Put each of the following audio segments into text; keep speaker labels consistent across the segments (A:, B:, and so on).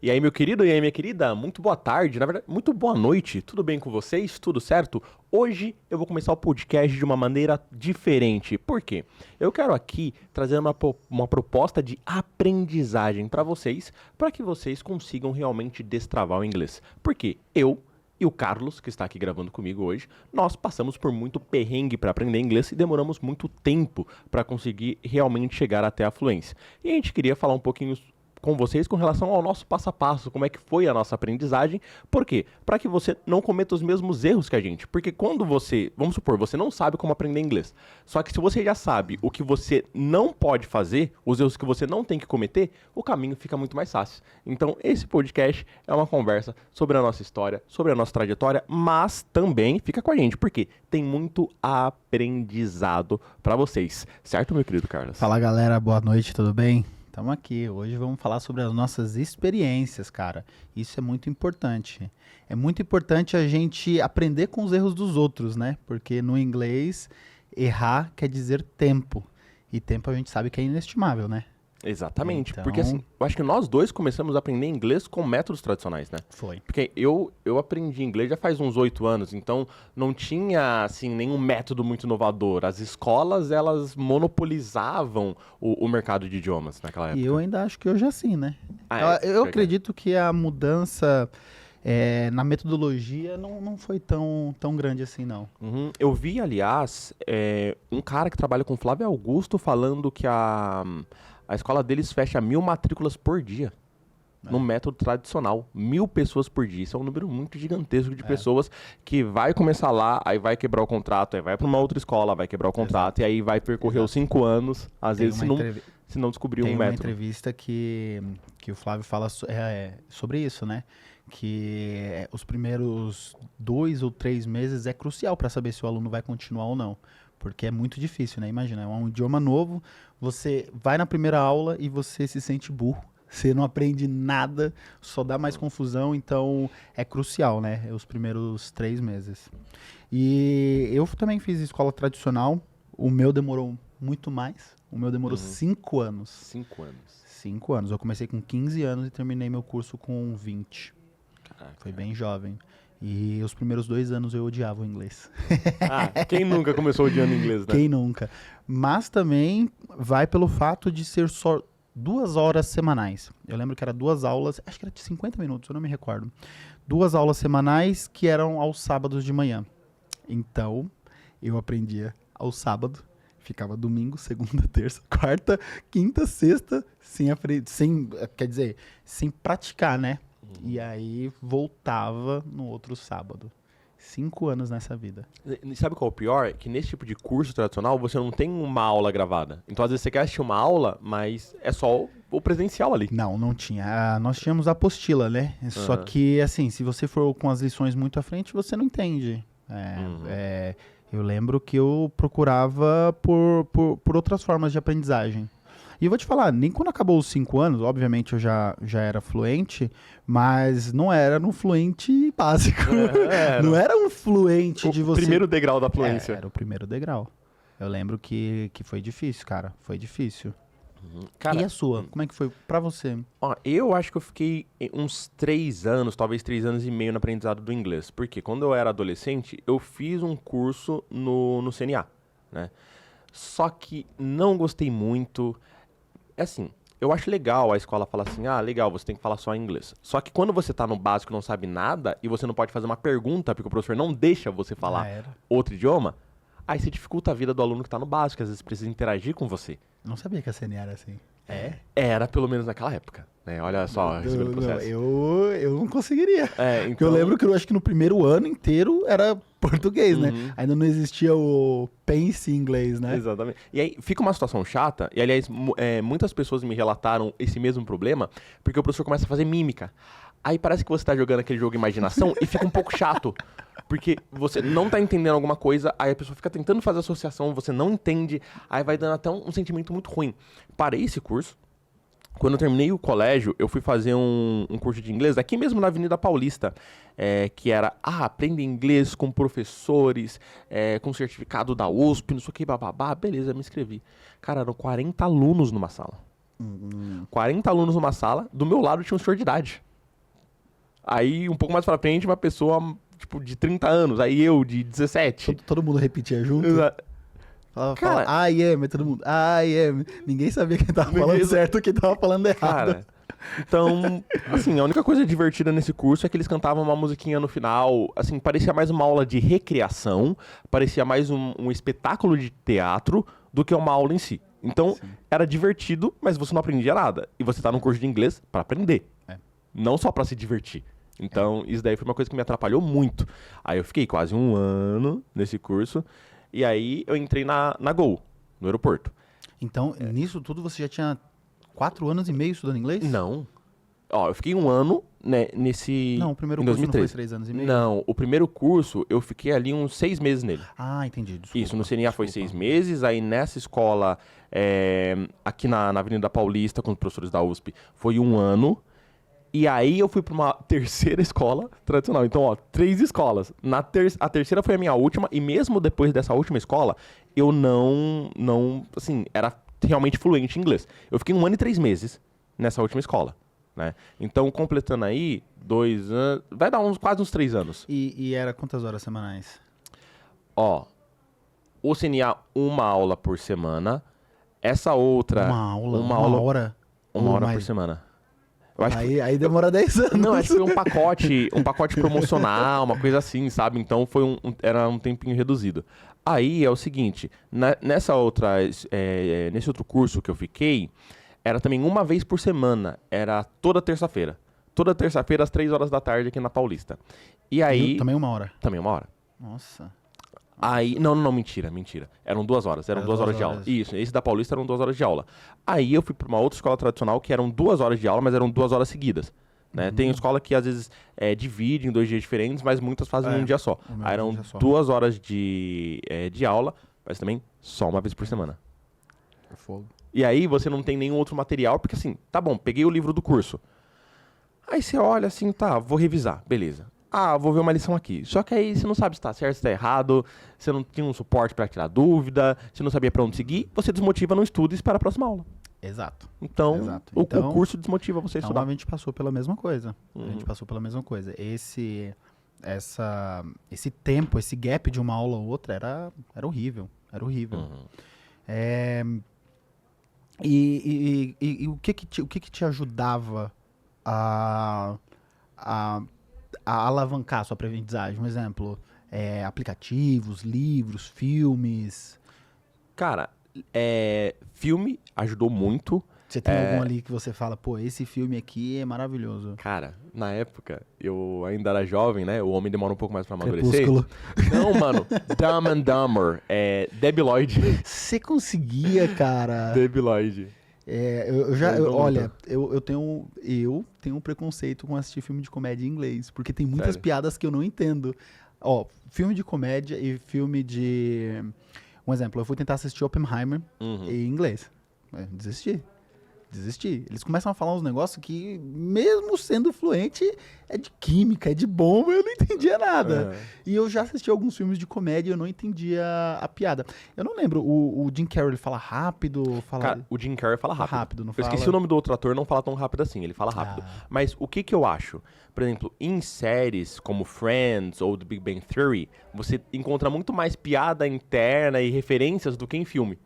A: E aí, meu querido, e aí, minha querida, muito boa tarde, na verdade, muito boa noite, tudo bem com vocês? Tudo certo? Hoje eu vou começar o podcast de uma maneira diferente. Por quê? Eu quero aqui trazer uma proposta de aprendizagem para que vocês consigam realmente destravar o inglês. Porque eu e o Carlos, que está aqui gravando comigo hoje, nós passamos por muito perrengue para aprender inglês e demoramos muito tempo para conseguir realmente chegar até a fluência. E a gente queria falar um pouquinho com vocês com relação ao nosso passo a passo, como é que foi a nossa aprendizagem. Por quê? Para que você não cometa os mesmos erros que a gente. Porque quando você, vamos supor, você não sabe como aprender inglês. Só que se você já sabe o que você não pode fazer, os erros que você não tem que cometer, o caminho fica muito mais fácil. Então, esse podcast é uma conversa sobre a nossa história, sobre a nossa trajetória, mas também fica com a gente, porque tem muito aprendizado para vocês. Certo, meu querido Carlos?
B: Fala, galera, boa noite, tudo bem? Estamos aqui. Hoje vamos falar sobre as nossas experiências, cara. Isso é muito importante. É muito importante a gente aprender com os erros dos outros, né? Porque no inglês, errar quer dizer tempo. E tempo a gente sabe que é inestimável, né?
A: Exatamente,
B: Então,
A: porque assim, eu acho que nós dois começamos a aprender inglês com métodos tradicionais, né?
B: Foi.
A: Porque eu aprendi inglês já faz uns 8 anos, então não tinha, assim, nenhum método muito inovador. As escolas, elas monopolizavam o mercado de idiomas naquela época.
B: E eu ainda acho que hoje é assim, né?
A: Ah,
B: Eu acredito que a mudança na metodologia não foi tão grande assim, não.
A: Uhum. Eu vi, aliás, um cara que trabalha com Flávio Augusto falando que a escola deles fecha 1.000 matrículas por dia. No método tradicional, 1.000 pessoas por dia. Isso é um número muito gigantesco de pessoas que vai começar lá, aí vai quebrar o contrato, aí vai para uma outra escola, vai quebrar o contrato, e aí vai percorrer os 5 anos, às vezes, se não descobrir um método.
B: Tem uma entrevista que o Flávio fala sobre isso, né? Que os primeiros 2 ou 3 meses é crucial para saber se o aluno vai continuar ou não. Porque é muito difícil, né? Imagina, é um idioma novo, você vai na primeira aula e você se sente burro. Você não aprende nada, só dá mais confusão, então é crucial, né? Os primeiros 3 meses. E eu também fiz escola tradicional, o meu demorou muito mais, o meu demorou 5 anos.
A: 5 anos.
B: 5 anos, eu comecei com 15 anos e terminei meu curso com 20.
A: Caraca.
B: Foi bem jovem. E os primeiros 2 anos eu odiava o inglês.
A: Ah, quem nunca começou odiando inglês, né?
B: Quem nunca? Mas também vai pelo fato de ser só 2 horas semanais. Eu lembro que era 2 aulas, acho que era de 50 minutos, eu não me recordo. 2 aulas semanais que eram aos sábados de manhã. Então, eu aprendia ao sábado, ficava domingo, segunda, terça, quarta, quinta, sexta, sem praticar, né? E aí voltava no outro sábado. 5 anos nessa vida.
A: E sabe qual é o pior? Que nesse tipo de curso tradicional você não tem uma aula gravada. Então às vezes você quer assistir uma aula, mas é só o presencial ali.
B: Não tinha. Nós tínhamos a apostila, né? Só que, assim, se você for com as lições muito à frente, você não entende. Eu lembro que eu procurava por outras formas de aprendizagem. E eu vou te falar, nem quando acabou os 5 anos, obviamente eu já era fluente, mas não era no fluente básico. Não era um fluente de você...
A: O primeiro degrau da fluência.
B: Era o primeiro degrau. Eu lembro que foi difícil, cara. Foi difícil.
A: Cara,
B: E a sua? Como é que foi pra você?
A: Ó, eu acho que eu fiquei uns 3 anos, talvez 3 anos e meio no aprendizado do inglês. Porque quando eu era adolescente, eu fiz um curso no CNA, né? Só que não gostei muito. Assim, eu acho legal a escola falar assim, legal, você tem que falar só inglês. Só que quando você tá no básico e não sabe nada, e você não pode fazer uma pergunta, porque o professor não deixa você falar outro idioma, aí você dificulta a vida do aluno que tá no básico, às vezes precisa interagir com você.
B: Não sabia que a CNA era assim.
A: Era, pelo menos naquela época, né? Olha só, recebendo o processo.
B: Eu não conseguiria.
A: Então...
B: Eu lembro que eu acho que no primeiro ano inteiro era português, né? Ainda não existia o pense em inglês, né?
A: Exatamente. E aí fica uma situação chata, e aliás, muitas pessoas me relataram esse mesmo problema, porque o professor começa a fazer mímica. Aí parece que você tá jogando aquele jogo Imaginação e fica um pouco chato. Porque você não tá entendendo alguma coisa, aí a pessoa fica tentando fazer associação, você não entende, aí vai dando até um sentimento muito ruim. Parei esse curso. Quando eu terminei o colégio, eu fui fazer um curso de inglês aqui mesmo na Avenida Paulista, que era, aprenda inglês com professores, com certificado da USP, não sei o que, bababá, beleza, me inscrevi. Cara, eram 40 alunos numa sala. 40 alunos numa sala, do meu lado tinha um senhor de idade. Aí, um pouco mais pra frente, uma pessoa, tipo, de 30 anos. Aí eu, de 17.
B: Todo mundo repetia junto? Fala,
A: Cara,
B: I am, todo mundo, I am. Ninguém sabia quem tava falando certo e quem tava falando errado.
A: cara, então, assim, a única coisa divertida nesse curso é que eles cantavam uma musiquinha no final. Assim, parecia mais uma aula de recreação, parecia mais um espetáculo de teatro do que uma aula em si. Então, era divertido, mas você não aprendia nada. E você tá num curso de inglês pra aprender, não só pra se divertir. Então, isso daí foi uma coisa que me atrapalhou muito. Aí eu fiquei quase um ano nesse curso, e aí eu entrei na Gol, no aeroporto.
B: Então, nisso tudo você já tinha 4 anos e meio estudando inglês?
A: Não. Ó, eu fiquei um ano, né, nesse...
B: Não, o primeiro
A: em
B: curso
A: 2013.
B: não foi 3 anos e meio?
A: Não, o primeiro curso eu fiquei ali uns 6 meses nele.
B: Ah, entendi, desculpa.
A: Isso, no CNA foi
B: desculpa.
A: 6 meses, aí nessa escola, aqui na Avenida Paulista, com os professores da USP, foi um ano. E aí eu fui pra uma terceira escola tradicional. Então, ó, 3 escolas. A terceira foi a minha última, e mesmo depois dessa última escola, eu não, assim, era realmente fluente em inglês. Eu fiquei 1 ano e 3 meses nessa última escola, né? Então, completando aí, 2 anos, vai dar quase uns 3 anos.
B: E era quantas horas semanais?
A: Ó, o CNA, uma aula por semana. Essa outra...
B: Uma aula?
A: Uma
B: hora?
A: Uma
B: Ou
A: hora
B: mais?
A: por semana. Eu acho que
B: Aí demora 10 anos.
A: Não, acho que foi um pacote promocional, uma coisa assim, sabe? Então era um tempinho reduzido. Aí é o seguinte, nesse outro curso que eu fiquei, era também uma vez por semana, era toda terça-feira. Toda terça-feira, às 3 horas da tarde, aqui na Paulista. E aí...
B: Também 1 hora?
A: Também 1 hora.
B: Nossa.
A: Aí, não, mentira. Eram 2 horas, eram 2 horas de aula. Isso, esse da Paulista eram 2 horas de aula. Aí eu fui pra uma outra escola tradicional que eram 2 horas de aula, mas eram 2 horas seguidas. Né? Tem escola que às vezes divide em 2 dias diferentes, mas muitas fazem em um dia só. Aí eram 2 horas de aula, mas também só uma vez por semana.
B: É fogo.
A: E aí você não tem nenhum outro material, porque assim, tá bom, peguei o livro do curso. Aí você olha assim, tá, vou revisar, beleza. Ah, vou ver uma lição aqui. Só que aí você não sabe se tá certo, se tá errado, você não tinha um suporte pra tirar dúvida, você não sabia pra onde seguir, você desmotiva no estudo e espera a próxima aula.
B: Exato.
A: Então,
B: Exato.
A: o curso desmotiva você a
B: Então
A: estudar.
B: a gente passou pela mesma coisa. A gente passou pela mesma coisa. Esse tempo, esse gap de uma aula ou outra era horrível. Era horrível. E o que que te ajudava a alavancar a sua aprendizagem? Um exemplo, aplicativos, livros, filmes.
A: Cara, filme ajudou muito.
B: Você tem algum ali que você fala, pô, esse filme aqui é maravilhoso.
A: Cara, na época, eu ainda era jovem, né? O homem demora um pouco mais pra amadurecer.
B: Crepúsculo.
A: Não, mano. Dumb and Dumber. Debi Lloyd.
B: Você conseguia, cara.
A: Debi Lloyd.
B: Olha, eu tenho um preconceito com assistir filme de comédia em inglês, porque tem muitas
A: Sério?
B: piadas que eu não entendo. Ó, filme de comédia e filme de... Um exemplo, eu fui tentar assistir Oppenheimer em inglês. Desisti. Eles começam a falar uns negócios que, mesmo sendo fluente, é de química, é de bomba, eu não entendia nada. E eu já assisti alguns filmes de comédia e eu não entendia a piada. Eu não lembro, o Jim Carrey, ele fala rápido?
A: Cara, o Jim Carrey fala rápido.
B: Não
A: Eu
B: fala...
A: esqueci o nome do outro ator, não fala tão rápido assim, ele fala rápido. Mas o que eu acho? Por exemplo, em séries como Friends ou The Big Bang Theory, você encontra muito mais piada interna e referências do que em filme.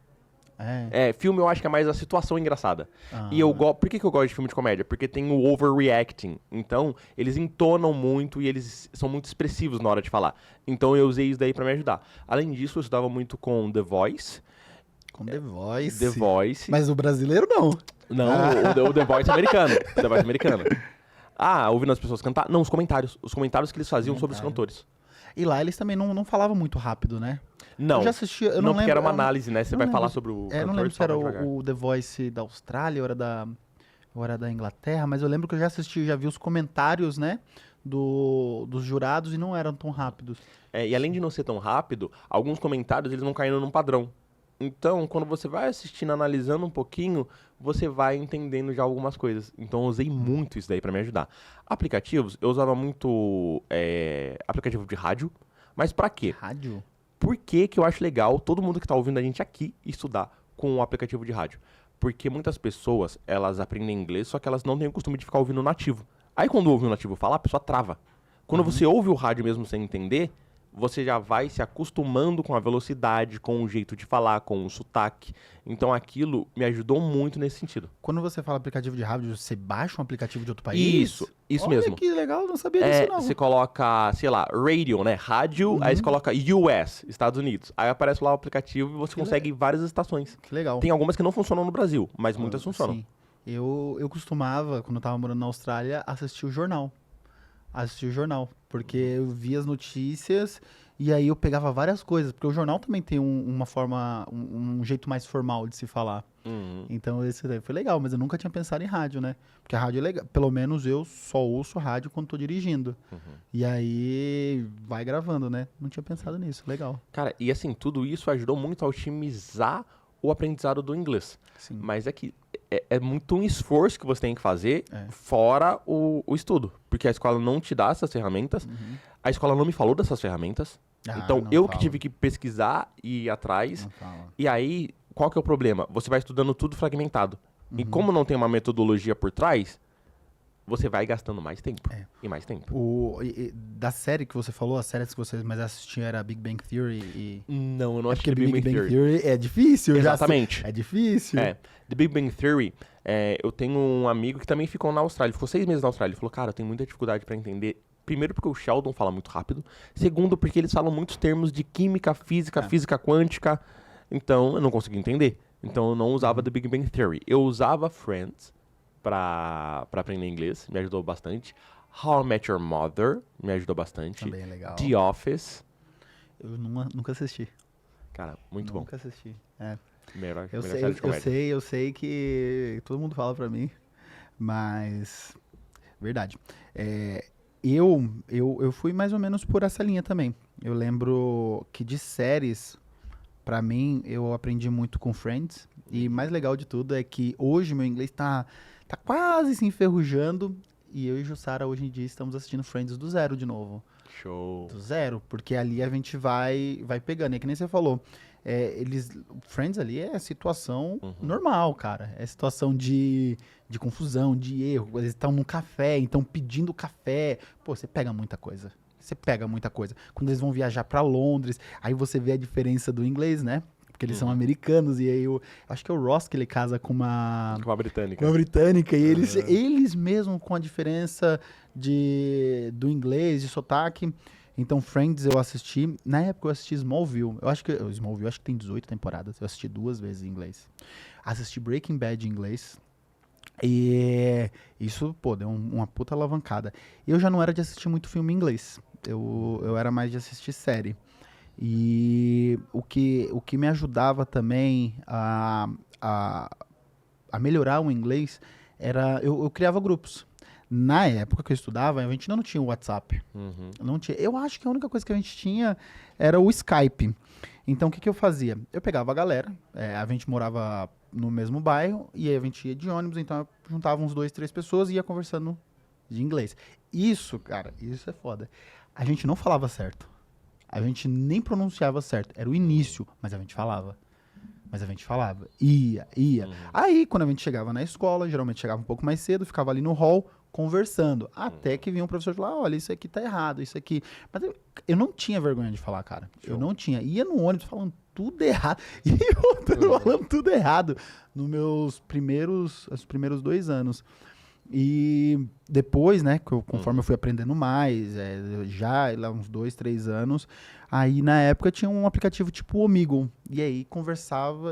A: Filme eu acho que é mais a situação engraçada. E por que eu gosto de filme de comédia? Porque tem o overreacting. Então, eles entonam muito e eles são muito expressivos na hora de falar. Então, eu usei isso daí pra me ajudar. Além disso, eu estudava muito com The Voice.
B: Com The Voice?
A: The Voice.
B: Mas o brasileiro não.
A: Não, o The Voice americano. O The Voice americano. Ouvindo as pessoas cantar? Não, os comentários. Os comentários que eles faziam sobre os cantores.
B: E lá eles também não falavam muito rápido, né?
A: Não,
B: eu já assisti, eu
A: não
B: não
A: porque
B: lembro,
A: era uma análise, né? Você vai
B: lembro,
A: falar sobre o cantor.
B: Eu não lembro se
A: só
B: era
A: devagar.
B: o The Voice da Austrália ou era da Inglaterra, mas eu lembro que eu já assisti, já vi os comentários, né? Dos jurados e não eram tão rápidos.
A: E além de não ser tão rápido, alguns comentários eles não caíram num padrão. Então, quando você vai assistindo, analisando um pouquinho, você vai entendendo já algumas coisas. Então, eu usei muito isso daí pra me ajudar. Aplicativos, eu usava muito aplicativo de rádio. Mas pra quê?
B: Rádio?
A: Por que eu acho legal todo mundo que tá ouvindo a gente aqui estudar com o aplicativo de rádio? Porque muitas pessoas, elas aprendem inglês, só que elas não têm o costume de ficar ouvindo nativo. Aí quando ouve um nativo falar, a pessoa trava. Quando você ouve o rádio mesmo sem entender, você já vai se acostumando com a velocidade, com o jeito de falar, com o sotaque. Então aquilo me ajudou muito nesse sentido.
B: Quando você fala aplicativo de rádio, você baixa um aplicativo de outro país?
A: Isso
B: Olha
A: mesmo.
B: que legal, eu não sabia disso não.
A: Você coloca, sei lá, radio, né? Rádio, aí você coloca US, Estados Unidos. Aí aparece lá o aplicativo e você consegue várias estações.
B: Que legal.
A: Tem algumas que não funcionam no Brasil, mas muitas funcionam.
B: Sim. Eu costumava, quando eu tava morando na Austrália, assistir o jornal. Porque eu via as notícias e aí eu pegava várias coisas. Porque o jornal também tem uma forma, um jeito mais formal de se falar. Então esse daí foi legal, mas eu nunca tinha pensado em rádio, né? Porque a rádio é legal. Pelo menos eu só ouço rádio quando tô dirigindo. E aí vai gravando, né? Não tinha pensado nisso, legal.
A: Cara, e assim, tudo isso ajudou muito a otimizar o aprendizado do inglês.
B: Sim.
A: Mas é que é muito um esforço que você tem que fazer fora o estudo. Porque a escola não te dá essas ferramentas. A escola não me falou dessas ferramentas. Então,
B: não
A: eu que
B: fala.
A: tive que pesquisar e ir atrás.
B: Não fala.
A: E aí, qual que é o problema? Você vai estudando tudo fragmentado. E como não tem uma metodologia por trás, você vai gastando mais tempo. E mais tempo.
B: Da série que você falou, as séries que você mais assistia era Big Bang Theory e...
A: Não, eu não
B: É
A: assisti
B: porque
A: The Big Bang Theory.
B: é difícil.
A: Exatamente.
B: É difícil.
A: The Big Bang Theory, eu tenho um amigo que também ficou na Austrália. Ficou 6 meses na Austrália. Ele falou, cara, eu tenho muita dificuldade pra entender. Primeiro porque o Sheldon fala muito rápido. Segundo porque eles falam muitos termos de química, física, física quântica. Então, eu não conseguia entender. Então, eu não usava The Big Bang Theory. Eu usava Friends pra aprender inglês. Me ajudou bastante. How I Met Your Mother me ajudou bastante.
B: Também é legal.
A: The Office.
B: Eu nunca assisti.
A: Cara, muito bom.
B: Nunca assisti.
A: Melhor
B: Eu
A: série de comédia.
B: sei que todo mundo fala pra mim, mas... Verdade. Eu fui mais ou menos por essa linha também. Eu lembro que de séries, pra mim, eu aprendi muito com Friends. E mais legal de tudo é que hoje meu inglês tá quase se enferrujando. E eu e Jussara, hoje em dia, estamos assistindo Friends do zero de novo.
A: Show.
B: Do zero, porque ali a gente vai pegando. E é que nem você falou, Friends ali é situação normal, cara. É situação de confusão, de erro. Eles estão num café, então pedindo café. Pô, você pega muita coisa. Quando eles vão viajar pra Londres, aí você vê a diferença do inglês, né? Porque eles são americanos, e aí eu acho que é o Ross que ele casa com uma
A: britânica.
B: Com uma britânica, e eles mesmo com a diferença do inglês, de sotaque. Então, Friends eu assisti. Na época eu assisti Smallville. Smallville acho que tem 18 temporadas. Eu assisti 2 vezes em inglês. Assisti Breaking Bad em inglês. E isso, pô, deu uma puta alavancada. Eu já não era de assistir muito filme em inglês. Eu era mais de assistir série. E o que me ajudava também a melhorar o inglês era... Eu criava grupos. Na época que eu estudava, a gente não tinha o WhatsApp. Não tinha. Eu acho que a única coisa que a gente tinha era o Skype. Então, o que eu fazia? Eu pegava a galera, a gente morava no mesmo bairro, e aí a gente ia de ônibus, então eu juntava uns 2, 3 pessoas e ia conversando de inglês. Isso, cara, isso é foda. A gente não falava certo. A gente nem pronunciava certo. Era o início, mas a gente falava. Ia. Aí, quando a gente chegava na escola, geralmente chegava um pouco mais cedo, ficava ali no hall, conversando. Até que vinha um professor falar, olha, isso aqui tá errado, isso aqui... Mas eu não tinha vergonha de falar, cara. Eu não tinha. Ia no ônibus falando tudo errado. E eu falando tudo errado nos meus primeiros 2 anos. E depois, né, conforme eu fui aprendendo mais, já lá uns 2, 3 anos, aí na época tinha um aplicativo tipo o Omegle. E aí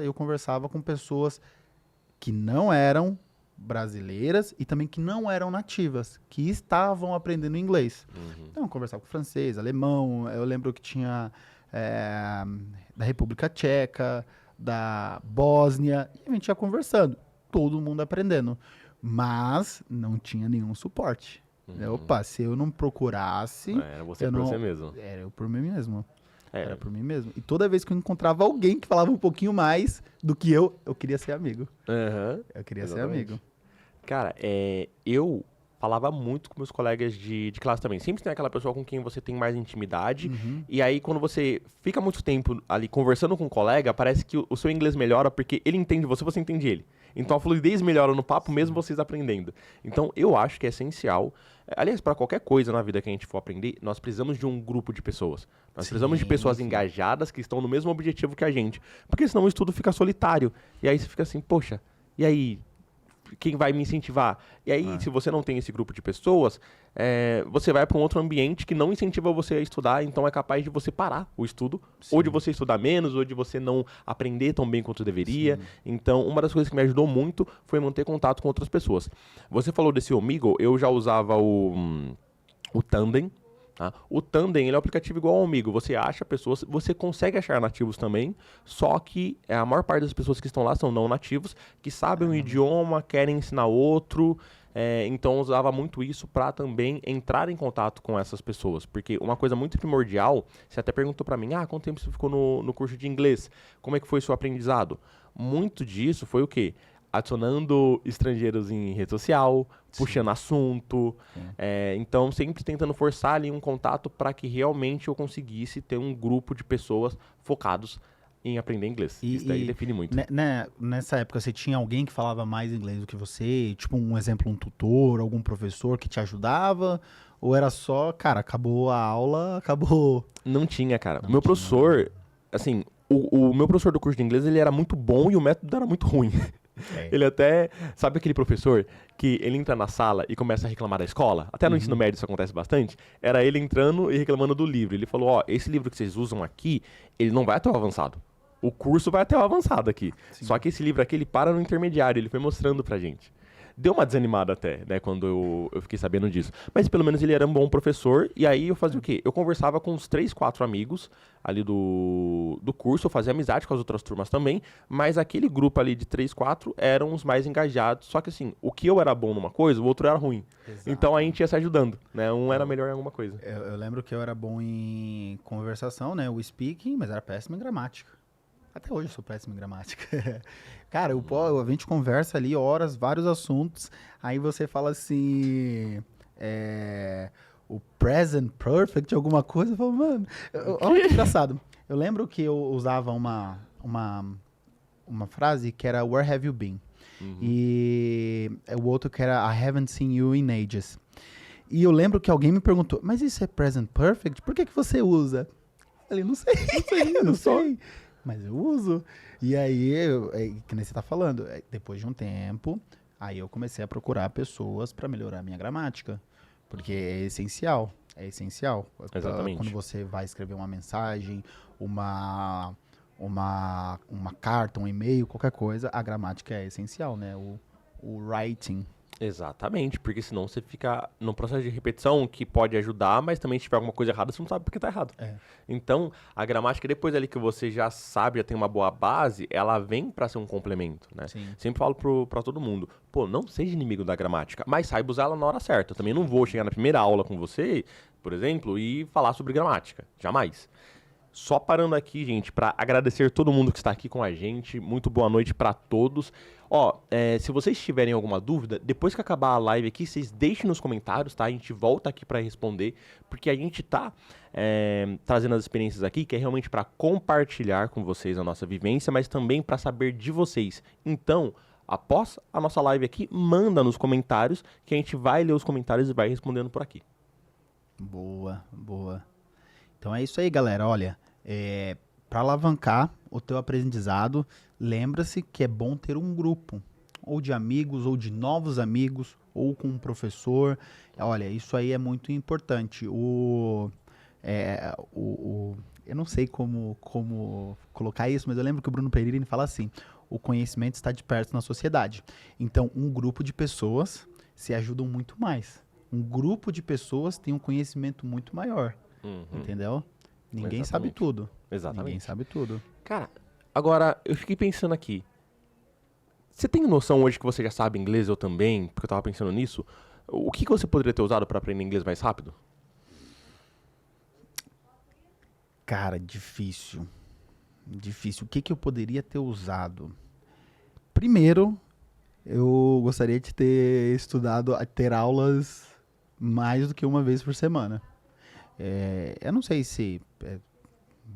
B: eu conversava com pessoas que não eram brasileiras e também que não eram nativas, que estavam aprendendo inglês. Então, eu conversava com francês, alemão, eu lembro que tinha da República Tcheca, da Bósnia, e a gente ia conversando, todo mundo aprendendo. Mas não tinha nenhum suporte. Opa, se eu não procurasse...
A: Era você por você mesmo.
B: Era eu por mim mesmo. Era por mim mesmo. E toda vez que eu encontrava alguém que falava um pouquinho mais do que eu queria ser amigo. Eu queria ser amigo.
A: Cara, eu falava muito com meus colegas de classe também. Sempre tem aquela pessoa com quem você tem mais intimidade. E aí, quando você fica muito tempo ali conversando com um colega, parece que o seu inglês melhora porque ele entende você, você entende ele. Então a fluidez melhora no papo, mesmo vocês aprendendo. Então eu acho que é essencial. Aliás, para qualquer coisa na vida que a gente for aprender, nós precisamos de um grupo de pessoas. Nós precisamos de pessoas engajadas que estão no mesmo objetivo que a gente. Porque senão o estudo fica solitário. E aí você fica assim, poxa, e aí? Quem vai me incentivar? E aí, se você não tem esse grupo de pessoas, você vai para um outro ambiente que não incentiva você a estudar, então é capaz de você parar o estudo, ou de você estudar menos, ou de você não aprender tão bem quanto deveria. Então, uma das coisas que me ajudou muito foi manter contato com outras pessoas. Você falou desse Omegle, eu já usava o Tandem. Tá? O Tandem ele é um aplicativo igual ao Omegle. Você acha pessoas, você consegue achar nativos também, só que a maior parte das pessoas que estão lá são não nativos, que sabem um idioma, querem ensinar outro. Então eu usava muito isso para também entrar em contato com essas pessoas. Porque uma coisa muito primordial, você até perguntou para mim, quanto tempo você ficou no curso de inglês? Como é que foi o seu aprendizado? Muito disso foi o quê? Adicionando estrangeiros em rede social, puxando assunto. Então, sempre tentando forçar ali um contato para que realmente eu conseguisse ter um grupo de pessoas focados em aprender inglês. Isso daí define muito.
B: Nessa época, você tinha alguém que falava mais inglês do que você? Tipo, um exemplo, um tutor, algum professor que te ajudava? Ou era só, cara, acabou a aula, acabou...
A: Não tinha, cara. O meu professor, assim, o meu professor do curso de inglês, ele era muito bom e o método era muito ruim. Ele até... Sabe aquele professor que ele entra na sala e começa a reclamar da escola? Até no ensino médio isso acontece bastante. Era ele entrando e reclamando do livro. Ele falou, esse livro que vocês usam aqui, ele não vai até o avançado. O curso vai até o avançado aqui. Só que esse livro aqui, ele para no intermediário. Ele foi mostrando pra gente. Deu uma desanimada até, né, quando eu fiquei sabendo disso. Mas pelo menos ele era um bom professor, e aí eu fazia o quê? Eu conversava com uns 3, 4 amigos ali do curso, eu fazia amizade com as outras turmas também, mas aquele grupo ali de 3, 4 eram os mais engajados, só que assim, o que eu era bom numa coisa, o outro era ruim. Exato. Então a gente ia se ajudando, né, um era melhor em alguma coisa.
B: Eu lembro que eu era bom em conversação, né, o speaking, mas era péssimo em gramática. Até hoje eu sou péssimo em gramática. Cara, a gente conversa ali horas, vários assuntos, aí você fala assim, o present perfect, alguma coisa, eu falo, mano, olha que engraçado. Eu lembro que eu usava uma frase que era where have you been? E o outro que era I haven't seen you in ages. E eu lembro que alguém me perguntou, mas isso é present perfect? Por que você usa? Eu falei, não sei, não sei. Mas eu uso. E aí, que nem você tá falando, depois de um tempo, aí eu comecei a procurar pessoas para melhorar a minha gramática. Porque é essencial. É essencial.
A: Exatamente.
B: Quando você vai escrever uma mensagem, uma carta, um e-mail, qualquer coisa, a gramática é essencial, né? O writing.
A: Exatamente, porque senão você fica num processo de repetição que pode ajudar, mas também se tiver alguma coisa errada, você não sabe porque tá errado. Então, a gramática, depois ali que você já sabe, já tem uma boa base, ela vem pra ser um complemento, né?
B: Sim.
A: Sempre falo pra todo mundo, não seja inimigo da gramática, mas saiba usar ela na hora certa. Eu também não vou chegar na primeira aula com você, por exemplo, e falar sobre gramática. Jamais. Só parando aqui, gente, para agradecer todo mundo que está aqui com a gente. Muito boa noite para todos. Se vocês tiverem alguma dúvida, depois que acabar a live aqui, vocês deixem nos comentários, tá? A gente volta aqui para responder, porque a gente tá trazendo as experiências aqui, que é realmente para compartilhar com vocês a nossa vivência, mas também para saber de vocês. Então, após a nossa live aqui, manda nos comentários, que a gente vai ler os comentários e vai respondendo por aqui.
B: Boa, boa. Então é isso aí, galera. Olha, para alavancar o teu aprendizado, lembra-se que é bom ter um grupo, ou de amigos, ou de novos amigos, ou com um professor. Olha, isso aí é muito importante. Eu não sei como colocar isso, mas eu lembro que o Bruno Pereira ele fala assim, o conhecimento está de perto na sociedade. Então, um grupo de pessoas se ajudam muito mais. Um grupo de pessoas tem um conhecimento muito maior. Entendeu? Ninguém sabe tudo.
A: Exatamente.
B: Ninguém sabe tudo.
A: Cara, agora eu fiquei pensando aqui. Você tem noção hoje que você já sabe inglês, eu também, porque eu tava pensando nisso. O que você poderia ter usado para aprender inglês mais rápido?
B: Cara, difícil. Difícil. O que eu poderia ter usado? Primeiro, Eu gostaria de ter estudado, ter aulas mais do que uma vez por semana. Eu não sei se...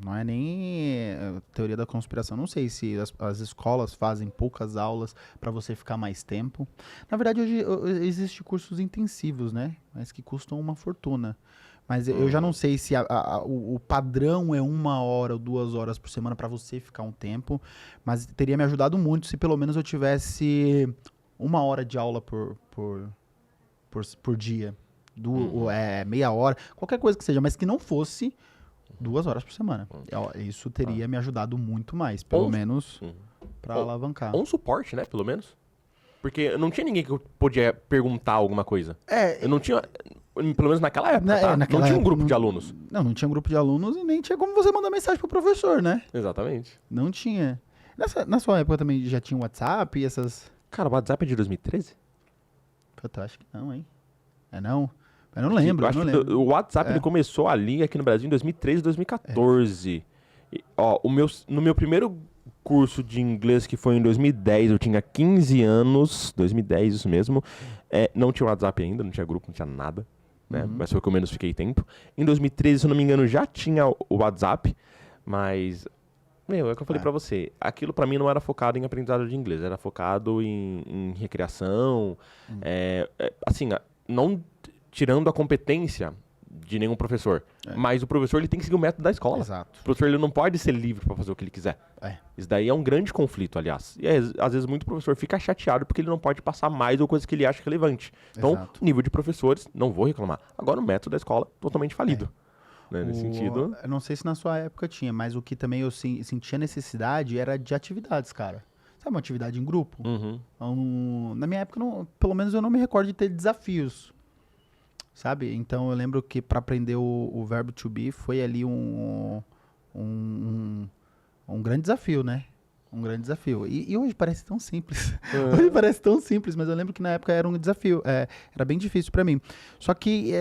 B: não é nem teoria da conspiração. Não sei se as escolas fazem poucas aulas para você ficar mais tempo. Na verdade, hoje existem cursos intensivos, né? Mas que custam uma fortuna. Mas eu já não sei se o padrão é 1 hora ou 2 horas por semana para você ficar um tempo. Mas teria me ajudado muito se pelo menos eu tivesse 1 hora de aula por dia. Meia hora, qualquer coisa que seja, mas que não fosse 2 horas por semana. Isso teria me ajudado muito mais, pelo menos para alavancar.
A: Ou um suporte, né, pelo menos. Porque não tinha ninguém que eu podia perguntar alguma coisa. Eu não tinha, pelo menos naquela época, tá? Não tinha um grupo de alunos.
B: Não tinha um grupo de alunos e nem tinha como você mandar mensagem pro professor, né?
A: Exatamente.
B: Não tinha. Na sua época também já tinha WhatsApp e essas...
A: Cara, o WhatsApp é de 2013?
B: Puta, acho que não, hein? Não? Eu não lembro,
A: eu acho que
B: lembro.
A: o WhatsApp ele começou ali aqui no Brasil em 2013, 2014. No meu primeiro curso de inglês, que foi em 2010, eu tinha 15 anos, 2010, isso mesmo. Não tinha WhatsApp ainda, não tinha grupo, não tinha nada, né? Mas foi o que eu menos fiquei tempo. Em 2013, se eu não me engano, já tinha o WhatsApp, mas... é o que eu falei pra você. Aquilo pra mim não era focado em aprendizado de inglês, era focado em recreação. Assim, não tirando a competência de nenhum professor, mas o professor ele tem que seguir o método da escola.
B: Exato.
A: O professor ele não pode ser livre pra fazer o que ele quiser. Isso daí é um grande conflito, aliás. E às vezes muito professor fica chateado porque ele não pode passar mais ou coisa que ele acha relevante. Então, nível de professores, não vou reclamar. Agora o método da escola, totalmente falido. Né, nesse sentido.
B: Eu não sei se na sua época tinha, mas o que também eu sentia necessidade era de atividades, cara. Sabe, uma atividade em grupo? Na minha época, pelo menos eu não me recordo de ter desafios. Sabe? Então eu lembro que para aprender o verbo to be foi ali um grande desafio, né? Um grande desafio. E hoje parece tão simples. Hoje parece tão simples, mas eu lembro que na época era um desafio. Era bem difícil para mim. Só que,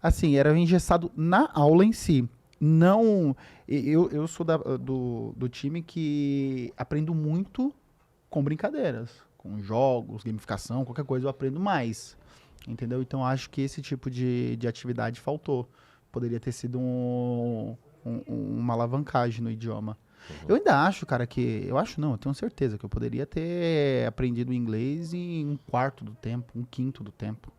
B: assim, era engessado na aula em si. Não... Eu sou do time que aprendo muito com brincadeiras. Com jogos, gamificação, qualquer coisa eu aprendo mais. Entendeu? Então acho que esse tipo de atividade faltou. Poderia ter sido uma alavancagem no idioma. Eu ainda acho, cara, eu tenho certeza que eu poderia ter aprendido inglês em 1/4 do tempo, 1/5 do tempo.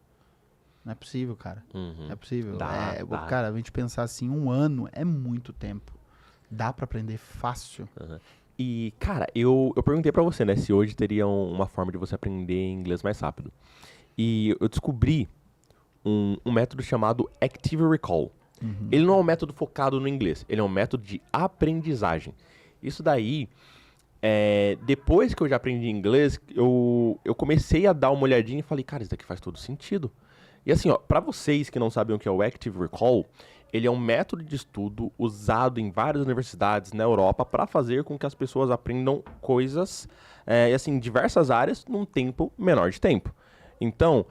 B: Não é possível, cara. Não é possível.
A: Dá.
B: Cara, a gente pensar assim, 1 ano é muito tempo. Dá pra aprender fácil.
A: E, cara, eu perguntei pra você, né, se hoje teria uma forma de você aprender inglês mais rápido. E eu descobri um método chamado Active Recall. Ele não é um método focado no inglês, ele é um método de aprendizagem. Isso daí, depois que eu já aprendi inglês, eu comecei a dar uma olhadinha e falei, cara, isso daqui faz todo sentido. E assim, ó, pra vocês que não sabem o que é o Active Recall, ele é um método de estudo usado em várias universidades na Europa para fazer com que as pessoas aprendam coisas, assim, diversas áreas num tempo menor de tempo. Então,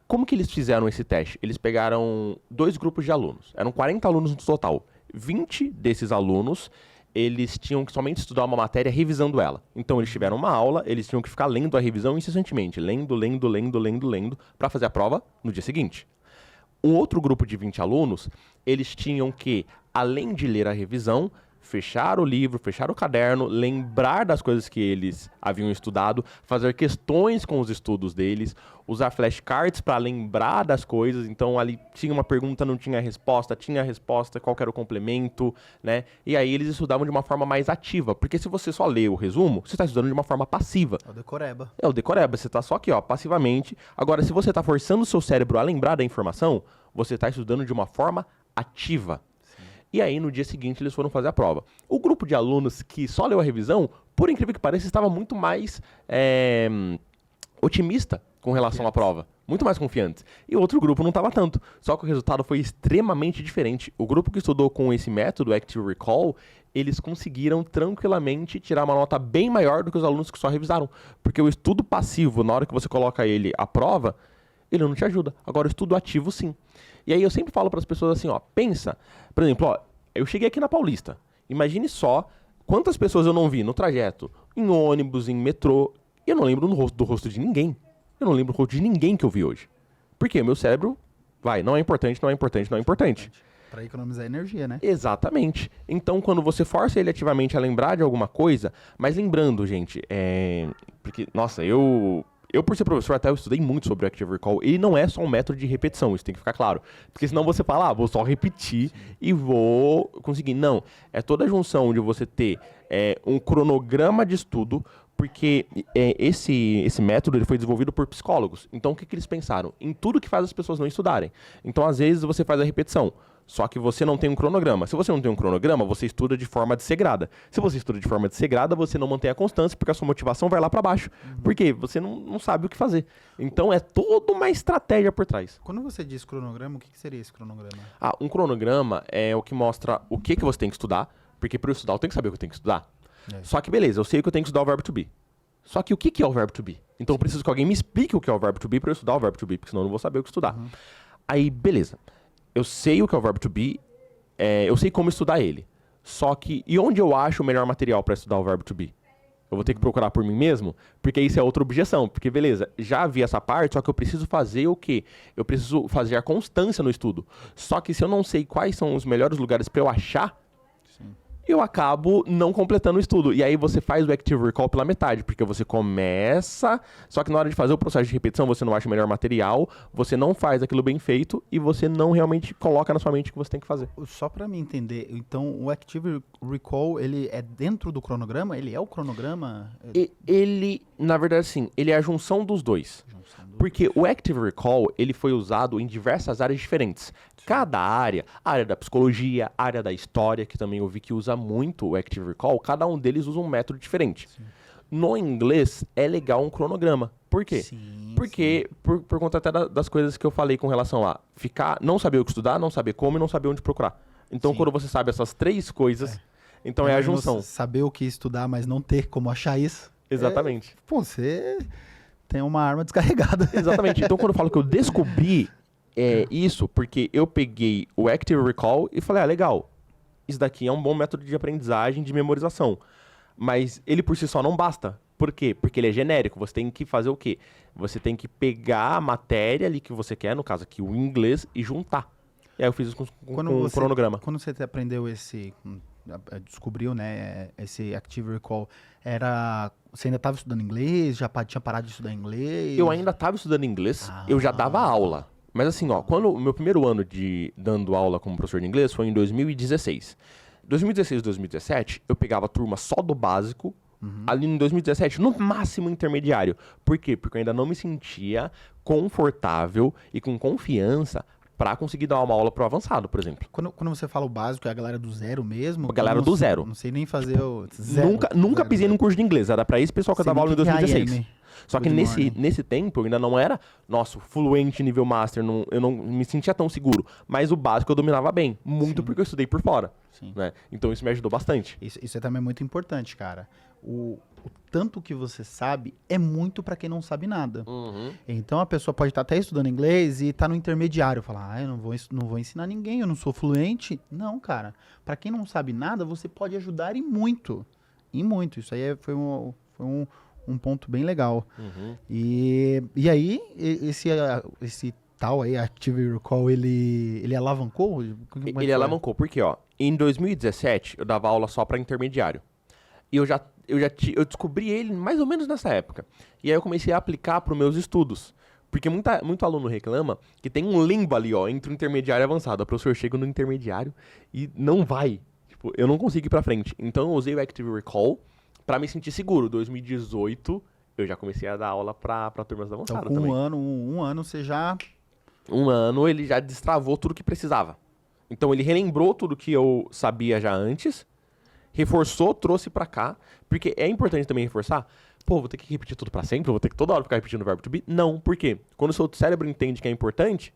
A: como que eles fizeram esse teste? Eles pegaram 2 grupos de alunos. Eram 40 alunos no total. 20 desses alunos, eles tinham que somente estudar uma matéria revisando ela. Então, eles tiveram uma aula, eles tinham que ficar lendo a revisão incessantemente. Lendo, para fazer a prova no dia seguinte. Um outro grupo de 20 alunos, eles tinham que, além de ler a revisão, fechar o livro, fechar o caderno, lembrar das coisas que eles haviam estudado, fazer questões com os estudos deles, usar flashcards para lembrar das coisas. Então ali tinha uma pergunta, não tinha resposta, tinha a resposta, qual que era o complemento, né? E aí eles estudavam de uma forma mais ativa, porque se você só lê o resumo, você está estudando de uma forma passiva.
B: É o decoreba.
A: É o decoreba, você está só aqui, ó, passivamente. Agora, se você está forçando o seu cérebro a lembrar da informação, você está estudando de uma forma ativa. E aí, no dia seguinte, eles foram fazer a prova. O grupo de alunos que só leu a revisão, por incrível que pareça, estava muito mais otimista com relação à prova. Muito mais confiante. E o outro grupo não estava tanto. Só que o resultado foi extremamente diferente. O grupo que estudou com esse método, Active Recall, eles conseguiram tranquilamente tirar uma nota bem maior do que os alunos que só revisaram. Porque o estudo passivo, na hora que você coloca ele à prova, ele não te ajuda. Agora, o estudo ativo, sim. E aí eu sempre falo para as pessoas assim, ó, pensa, por exemplo, ó, eu cheguei aqui na Paulista, imagine só quantas pessoas eu não vi no trajeto, em ônibus, em metrô, E eu não lembro do rosto de ninguém. Eu não lembro do rosto de ninguém que eu vi hoje. Por quê? Meu cérebro, não é importante, não é importante, não é importante.
B: Pra economizar energia, né?
A: Exatamente. Então, quando você força ele ativamente a lembrar de alguma coisa, mas lembrando, gente, porque, nossa, eu por ser professor, até eu estudei muito sobre o Active Recall. Ele não é só um método de repetição, isso tem que ficar claro. Porque senão você fala, vou só repetir e vou conseguir. Não, é toda a junção de você ter um cronograma de estudo, porque esse método ele foi desenvolvido por psicólogos. Então, o que eles pensaram? Em tudo que faz as pessoas não estudarem. Então, às vezes, você faz a repetição. Só que você não tem um cronograma. Se você não tem um cronograma, você estuda de forma desregrada. Se você estuda de forma desregrada, você não mantém a constância, porque a sua motivação vai lá para baixo. Por quê? Você não sabe o que fazer. Então, é toda uma estratégia por trás.
B: Quando você diz cronograma, o que seria esse cronograma?
A: Um cronograma é o que mostra o que você tem que estudar, porque para eu estudar, eu tenho que saber o que eu tenho que estudar. Só que, beleza, eu sei que eu tenho que estudar o verbo to be. Só que o que é o verbo to be? Então, eu preciso que alguém me explique o que é o verbo to be para eu estudar o verbo to be, porque senão eu não vou saber o que estudar. Aí, beleza. Eu sei o que é o verbo to be, eu sei como estudar ele. Só que, e onde eu acho o melhor material para estudar o verbo to be? Eu vou ter que procurar por mim mesmo? Porque isso é outra objeção. Porque, beleza, já vi essa parte, só que eu preciso fazer o quê? Eu preciso fazer a constância no estudo. Só que se eu não sei quais são os melhores lugares para eu achar, eu acabo não completando o estudo. E aí você faz o Active Recall pela metade, porque você começa, só que na hora de fazer o processo de repetição, você não acha o melhor material, você não faz aquilo bem feito e você não realmente coloca na sua mente o que você tem que fazer.
B: Só pra me entender, então o Active Recall, ele é dentro do cronograma? Ele é o cronograma?
A: Ele, na verdade, sim, ele é a junção dos dois. Porque o Active Recall, ele foi usado em diversas áreas diferentes. Cada área, a área da psicologia, a área da história, que também eu vi que usa muito o Active Recall, cada um deles usa um método diferente. Sim. No inglês, é legal um cronograma. Por quê? Porque, por conta até das coisas que eu falei com relação a não saber o que estudar, não saber como e não saber onde procurar. Então, quando você sabe essas três coisas, então é a junção.
B: Saber o que estudar, mas não ter como achar isso.
A: Exatamente.
B: Você tem uma arma descarregada.
A: Exatamente. Então, quando eu falo que eu descobri isso, porque eu peguei o Active Recall e falei, legal, isso daqui é um bom método de aprendizagem, de memorização. Mas ele por si só não basta. Por quê? Porque ele é genérico. Você tem que fazer o quê? Você tem que pegar a matéria ali que você quer, no caso aqui o inglês, e juntar. E aí eu fiz isso com um cronograma.
B: Quando você aprendeu descobriu, né, esse Active Recall, você ainda estava estudando inglês? Já tinha parado de estudar inglês?
A: Eu ainda estava estudando inglês, eu já dava aula. Mas assim, quando o meu primeiro ano dando aula como professor de inglês foi em 2016. 2016 e 2017, eu pegava a turma só do básico, ali em 2017, no máximo intermediário. Por quê? Porque eu ainda não me sentia confortável e com confiança para conseguir dar uma aula pro avançado, por exemplo.
B: Quando você fala o básico, é a galera do zero mesmo?
A: A galera do zero.
B: Não sei nem fazer o zero.
A: Nunca pisei num curso de inglês, era para esse pessoal que eu dava aula em 2016. Só que
B: Good
A: nesse tempo eu ainda não era, fluente nível master, eu não me sentia tão seguro. Mas o básico eu dominava bem, muito porque eu estudei por fora. Né? Então isso me ajudou bastante.
B: Isso é também muito importante, cara. O tanto que você sabe é muito pra quem não sabe nada. Então a pessoa pode estar até estudando inglês e tá no intermediário. Falar, eu não vou ensinar ninguém, eu não sou fluente. Não, cara. Pra quem não sabe nada, você pode ajudar e muito. E muito. Isso aí foi um ponto bem legal. E aí, esse tal aí, Active Recall, ele alavancou?
A: Ele alavancou, porque, em 2017, eu dava aula só para intermediário. E eu descobri ele mais ou menos nessa época. E aí eu comecei a aplicar para os meus estudos. Porque muito aluno reclama que tem um limbo ali, entre o intermediário e avançado. O professor chega no intermediário e não vai. Tipo, eu não consigo ir para frente. Então eu usei o Active Recall para me sentir seguro. 2018, eu já comecei a dar aula para turmas avançadas
B: então,
A: também.
B: Um ano você já...
A: Um ano ele já destravou tudo que precisava. Então ele relembrou tudo que eu sabia já antes, reforçou, trouxe pra cá, porque é importante também reforçar, vou ter que repetir tudo pra sempre, vou ter que toda hora ficar repetindo o verbo to be. Não, por quê? Quando o seu cérebro entende que é importante,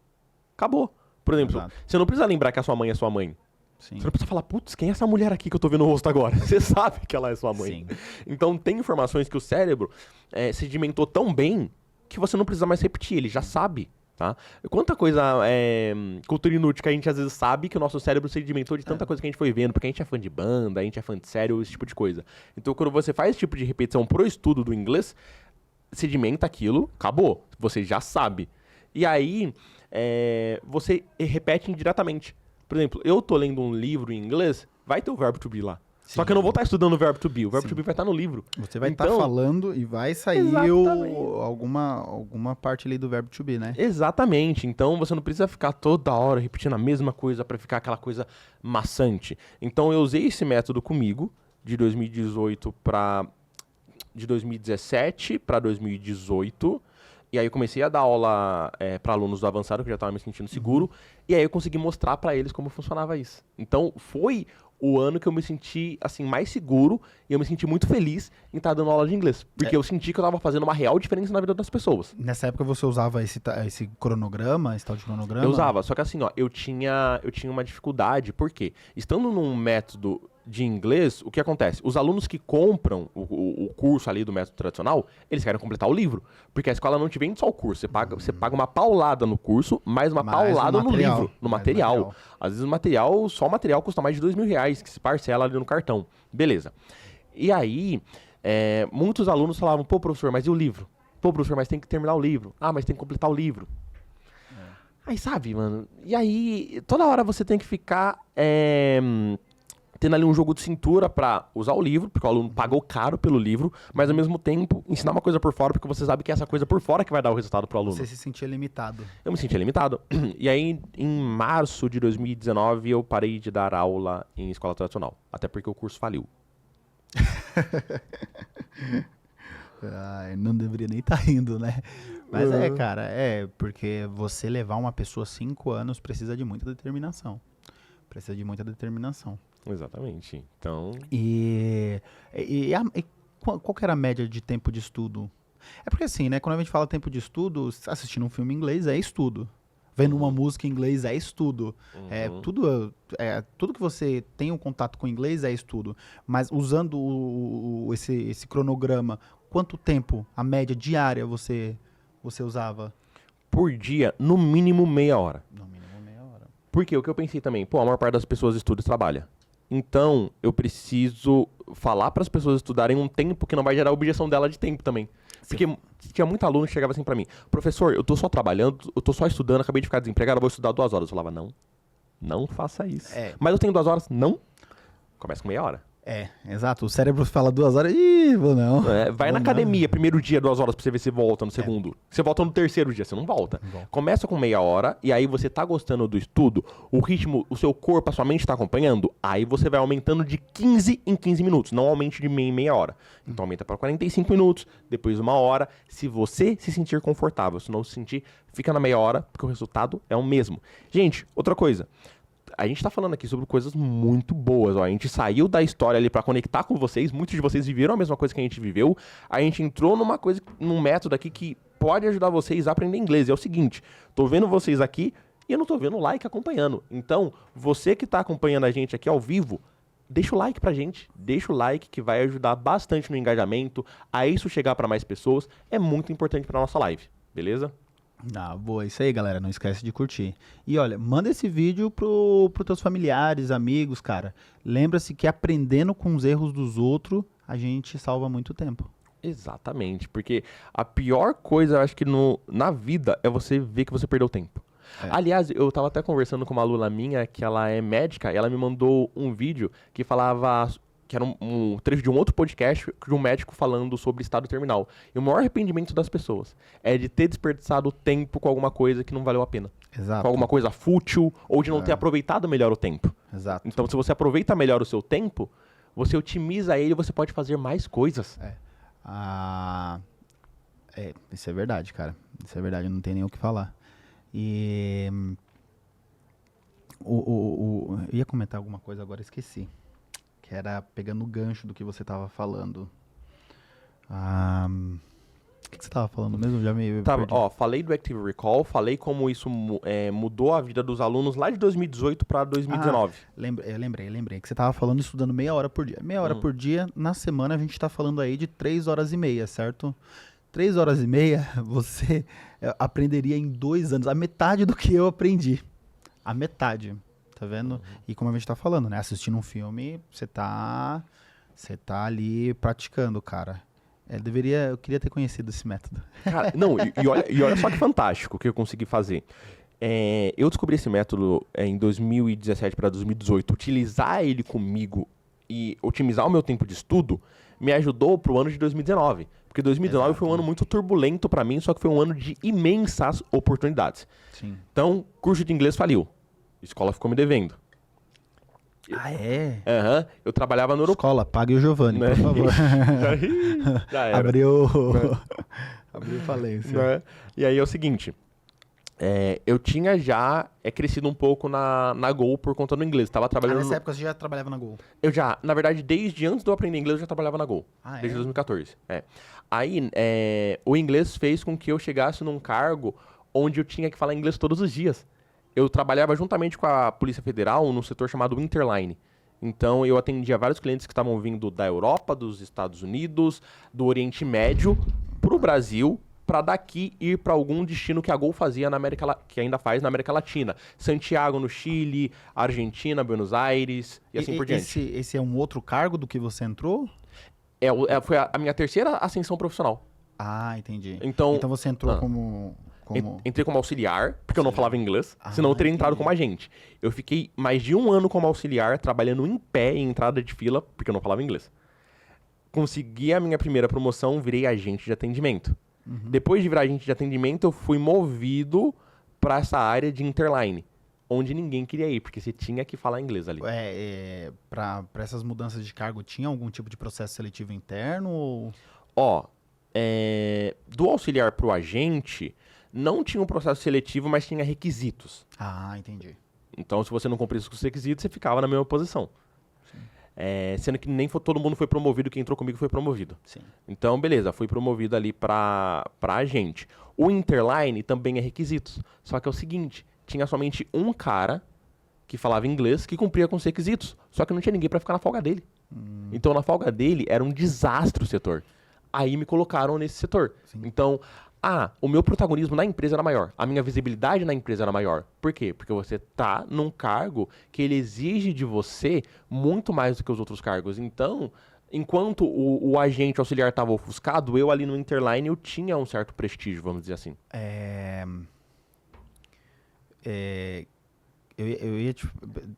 A: acabou. Por exemplo, você não precisa lembrar que a sua mãe é sua mãe. Sim. Você não precisa falar, putz, quem é essa mulher aqui que eu tô vendo o rosto agora? Você sabe que ela é sua mãe. Sim. Então tem informações que o cérebro sedimentou tão bem que você não precisa mais repetir, ele já sabe. Tá? Quanta coisa cultura inútil que a gente às vezes sabe que o nosso cérebro sedimentou de tanta coisa que a gente foi vendo, porque a gente é fã de banda, a gente é fã de série, esse tipo de coisa. Então quando você faz esse tipo de repetição pro estudo do inglês, sedimenta aquilo, acabou. Você já sabe. E aí, você repete indiretamente. Por exemplo, eu tô lendo um livro em inglês, vai ter o verbo to be lá. Só que eu não vou estar estudando o verbo to be. O verbo to be vai estar no livro.
B: Você vai estar
A: Então,
B: falando e vai sair alguma parte ali do verbo to be, né?
A: exatamente. Então você não precisa ficar toda hora repetindo a mesma coisa pra ficar aquela coisa maçante. Então eu usei esse método comigo de 2018 para de 2017 para 2018. E aí eu comecei a dar aula para alunos do avançado, que eu já estava me sentindo seguro. E aí eu consegui mostrar para eles como funcionava isso. Então foi o ano que eu me senti assim mais seguro e eu me senti muito feliz em estar dando aula de inglês. Porque eu senti que eu estava fazendo uma real diferença na vida das pessoas.
B: Nessa época você usava esse cronograma, esse tal de cronograma?
A: Eu usava, só que assim, ó, eu tinha uma dificuldade, por quê? Estando num método de inglês, o que acontece? Os alunos que compram o curso ali do método tradicional, eles querem completar o livro. Porque a escola não te vende só o curso, você paga uma paulada no curso, mais uma paulada no livro, no material. Às vezes só o material custa mais de R$2.000, que se parcela ali no cartão. Beleza. E aí, muitos alunos falavam, pô, professor, mas e o livro? Pô, professor, mas tem que terminar o livro. Ah, mas tem que completar o livro. Aí, sabe, mano, e aí, toda hora você tem que ficar tendo ali um jogo de cintura pra usar o livro, porque o aluno pagou caro pelo livro, mas ao mesmo tempo ensinar uma coisa por fora, porque você sabe que é essa coisa por fora que vai dar o resultado pro aluno.
B: Você se sentia limitado.
A: Eu me sentia limitado. E aí, em março de 2019, eu parei de dar aula em escola tradicional, até porque o curso faliu.
B: Ai, não deveria nem estar rindo, né? Mas cara, porque você levar uma pessoa 5 anos precisa de muita determinação. Precisa de muita determinação.
A: Exatamente. Então...
B: E qual que era a média de tempo de estudo? É porque assim, né? Quando a gente fala tempo de estudo, assistindo um filme em inglês é estudo. Vendo uma música em inglês é estudo. Tudo que você tem um contato com o inglês é estudo. Mas usando esse cronograma, quanto tempo, a média diária, você usava?
A: Por dia, no mínimo meia hora.
B: No mínimo meia hora.
A: Porque o que eu pensei também, pô, a maior parte das pessoas estuda e trabalha. Então, eu preciso falar para as pessoas estudarem um tempo que não vai gerar objeção dela de tempo também. Porque tinha muito aluno que chegava assim pra mim, professor, eu tô só trabalhando, eu tô só estudando, acabei de ficar desempregado, eu vou estudar 2 horas. Eu falava, não faça isso. Mas eu tenho 2 horas? Não. Começa com meia hora.
B: Exato. O cérebro fala 2 horas, ih, vou não.
A: Vai na academia, primeiro dia, 2 horas, pra você ver se volta no segundo. Você volta no terceiro dia, você não volta. Começa com meia hora, e aí você tá gostando do estudo, o ritmo, o seu corpo, a sua mente tá acompanhando, aí você vai aumentando de 15 em 15 minutos, não aumente de meia em meia hora. Então aumenta pra 45 minutos, depois 1 hora, se você se sentir confortável. Se não se sentir, fica na meia hora, porque o resultado é o mesmo. Gente, outra coisa. A gente tá falando aqui sobre coisas muito boas, ó. A gente saiu da história ali pra conectar com vocês. Muitos de vocês viveram a mesma coisa que a gente viveu. A gente entrou num método aqui que pode ajudar vocês a aprender inglês. É o seguinte, tô vendo vocês aqui e eu não tô vendo o like acompanhando. Então, você que tá acompanhando a gente aqui ao vivo, deixa o like pra gente. Deixa o like que vai ajudar bastante no engajamento, a isso chegar pra mais pessoas. É muito importante pra nossa live, beleza?
B: Boa, isso aí, galera. Não esquece de curtir. E olha, manda esse vídeo pros teus familiares, amigos, cara. Lembra-se que aprendendo com os erros dos outros, a gente salva muito tempo.
A: Exatamente, porque a pior coisa, eu acho que na vida, é você ver que você perdeu tempo. Aliás, eu tava até conversando com uma aluna minha, que ela é médica, e ela me mandou um vídeo que falava... que era um trecho de um outro podcast de um médico falando sobre estado terminal. E o maior arrependimento das pessoas é de ter desperdiçado tempo com alguma coisa que não valeu a pena.
B: Exato.
A: Com alguma coisa fútil, ou de não ter aproveitado melhor o tempo.
B: Exato.
A: Então, se você aproveita melhor o seu tempo, você otimiza ele e você pode fazer mais coisas.
B: Isso é verdade, cara. Isso é verdade, não tem nem o que falar. E... eu ia comentar alguma coisa, agora esqueci. Que era pegando o gancho do que você tava falando. O que você tava falando mesmo? Já me perdi.
A: Falei do Active Recall, falei como isso mudou a vida dos alunos lá de 2018 para 2019.
B: Lembrei. Que você tava falando estudando meia hora por dia. Meia hora por dia, na semana a gente tá falando aí de 3 horas e meia, certo? 3 horas e meia você aprenderia em 2 anos, a metade do que eu aprendi. A metade. Tá vendo? E como a gente tá falando, né? Assistindo um filme, você tá ali praticando, cara. Eu queria ter conhecido esse método.
A: Cara, não, e olha só que fantástico que eu consegui fazer. Eu descobri esse método em 2017 para 2018. Utilizar ele comigo e otimizar o meu tempo de estudo me ajudou pro ano de 2019. Porque 2019
B: Exato.
A: foi um ano muito turbulento para mim, só que foi um ano de imensas oportunidades.
B: Sim.
A: Então, curso de inglês faliu. Escola ficou me devendo.
B: Ah, é?
A: Aham, eu trabalhava no aeroporto.
B: Escola, pague o Giovanni,
A: Né?
B: por favor.
A: Já era.
B: Abriu falência.
A: Né? E aí é o seguinte, eu tinha já crescido um pouco na Gol por conta do inglês. Tava trabalhando
B: Nessa época você já trabalhava na Gol?
A: Eu já, na verdade, desde antes de eu aprender inglês, eu já trabalhava na Gol.
B: Ah,
A: desde
B: é?
A: 2014. Aí, o inglês fez com que eu chegasse num cargo onde eu tinha que falar inglês todos os dias. Eu trabalhava juntamente com a Polícia Federal num setor chamado Interline. Então, eu atendia vários clientes que estavam vindo da Europa, dos Estados Unidos, do Oriente Médio, pro Brasil, para daqui ir para algum destino que a Gol fazia que ainda faz na América Latina. Santiago, no Chile, Argentina, Buenos Aires e assim por diante.
B: Esse é um outro cargo do que você entrou?
A: Foi a minha terceira ascensão profissional.
B: Ah, entendi.
A: Então
B: Você entrou como...
A: Entrei como auxiliar, porque eu não falava inglês, senão eu teria entrado
B: entendi.
A: como agente. Eu fiquei mais de um ano como auxiliar, trabalhando em pé em entrada de fila, porque eu não falava inglês. Consegui a minha primeira promoção, virei agente de atendimento. Depois de virar agente de atendimento, eu fui movido para essa área de Interline, onde ninguém queria ir, porque você tinha que falar inglês ali.
B: Para essas mudanças de cargo, tinha algum tipo de processo seletivo interno? Ou...
A: Ó, do auxiliar pro agente, não tinha um processo seletivo, mas tinha requisitos.
B: Ah, entendi.
A: Então, se você não cumprisse com os requisitos, você ficava na mesma posição. Sendo que nem todo mundo foi promovido, quem entrou comigo foi promovido.
B: Sim.
A: Então, beleza, fui promovido ali pra agente. O Interline também é requisitos. Só que é o seguinte, tinha somente um cara que falava inglês que cumpria com os requisitos. Só que não tinha ninguém pra ficar na folga dele. Então, na folga dele, era um desastre o setor. Aí me colocaram nesse setor.
B: Sim.
A: Então, o meu protagonismo na empresa era maior. A minha visibilidade na empresa era maior. Por quê? Porque você tá num cargo que ele exige de você muito mais do que os outros cargos. Então, enquanto o agente auxiliar estava ofuscado, eu ali no Interline eu tinha um certo prestígio, vamos dizer assim.
B: Eu ia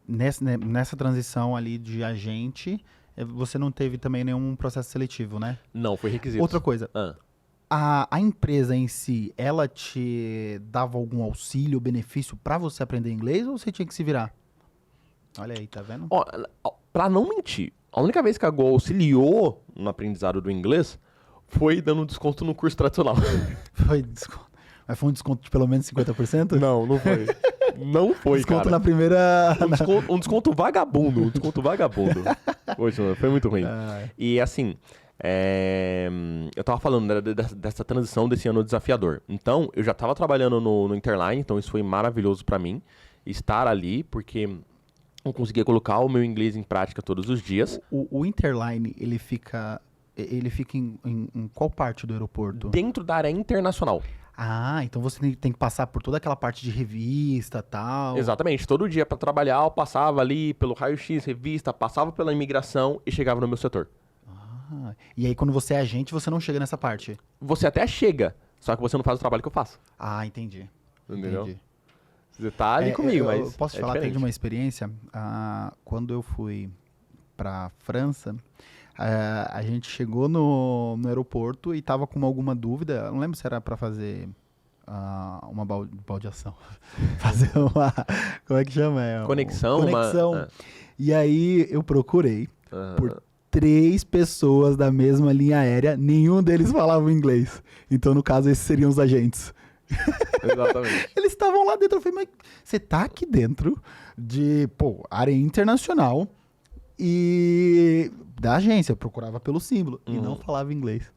B: nessa transição ali de agente, você não teve também nenhum processo seletivo, né?
A: Não, foi requisito.
B: Outra coisa, a empresa em si, ela te dava algum auxílio, benefício pra você aprender inglês ou você tinha que se virar? Olha aí, tá vendo?
A: Ó, pra não mentir, a única vez que a Gol auxiliou no aprendizado do inglês foi dando desconto no curso tradicional.
B: Foi desconto. Mas foi um desconto de pelo menos 50%?
A: Não foi. Não foi,
B: Desconto
A: cara.
B: na primeira...
A: Um desconto vagabundo. Poxa, mano, foi muito ruim. E assim, eu tava falando dessa transição desse ano desafiador. Então, eu já tava trabalhando no Interline, então isso foi maravilhoso pra mim. Estar ali, porque eu conseguia colocar o meu inglês em prática todos os dias.
B: O Interline, ele fica em qual parte do aeroporto?
A: Dentro da área internacional.
B: Ah, então você tem que passar por toda aquela parte de revista e tal.
A: Exatamente. Todo dia pra trabalhar, eu passava ali pelo raio-x, revista, passava pela imigração e chegava no meu setor.
B: E aí quando você é agente, você não chega nessa parte.
A: Você até chega, só que você não faz o trabalho que eu faço.
B: Ah, entendi.
A: Entendeu?
B: Entendi.
A: Você tá ali comigo, mas
B: eu posso te falar até de uma experiência. Quando eu fui pra França, a gente chegou no aeroporto e tava com alguma dúvida. Eu não lembro se era pra fazer uma baldeação. Fazer uma... Como é que chama?
A: Conexão.
B: Conexão. E aí eu procurei por 3 pessoas da mesma linha aérea. Nenhum deles falava inglês. Então, no caso, esses seriam os agentes.
A: Exatamente.
B: Eles estavam lá dentro. Eu falei, mas você tá aqui dentro de, área internacional e da agência. Eu procurava pelo símbolo e não falava inglês.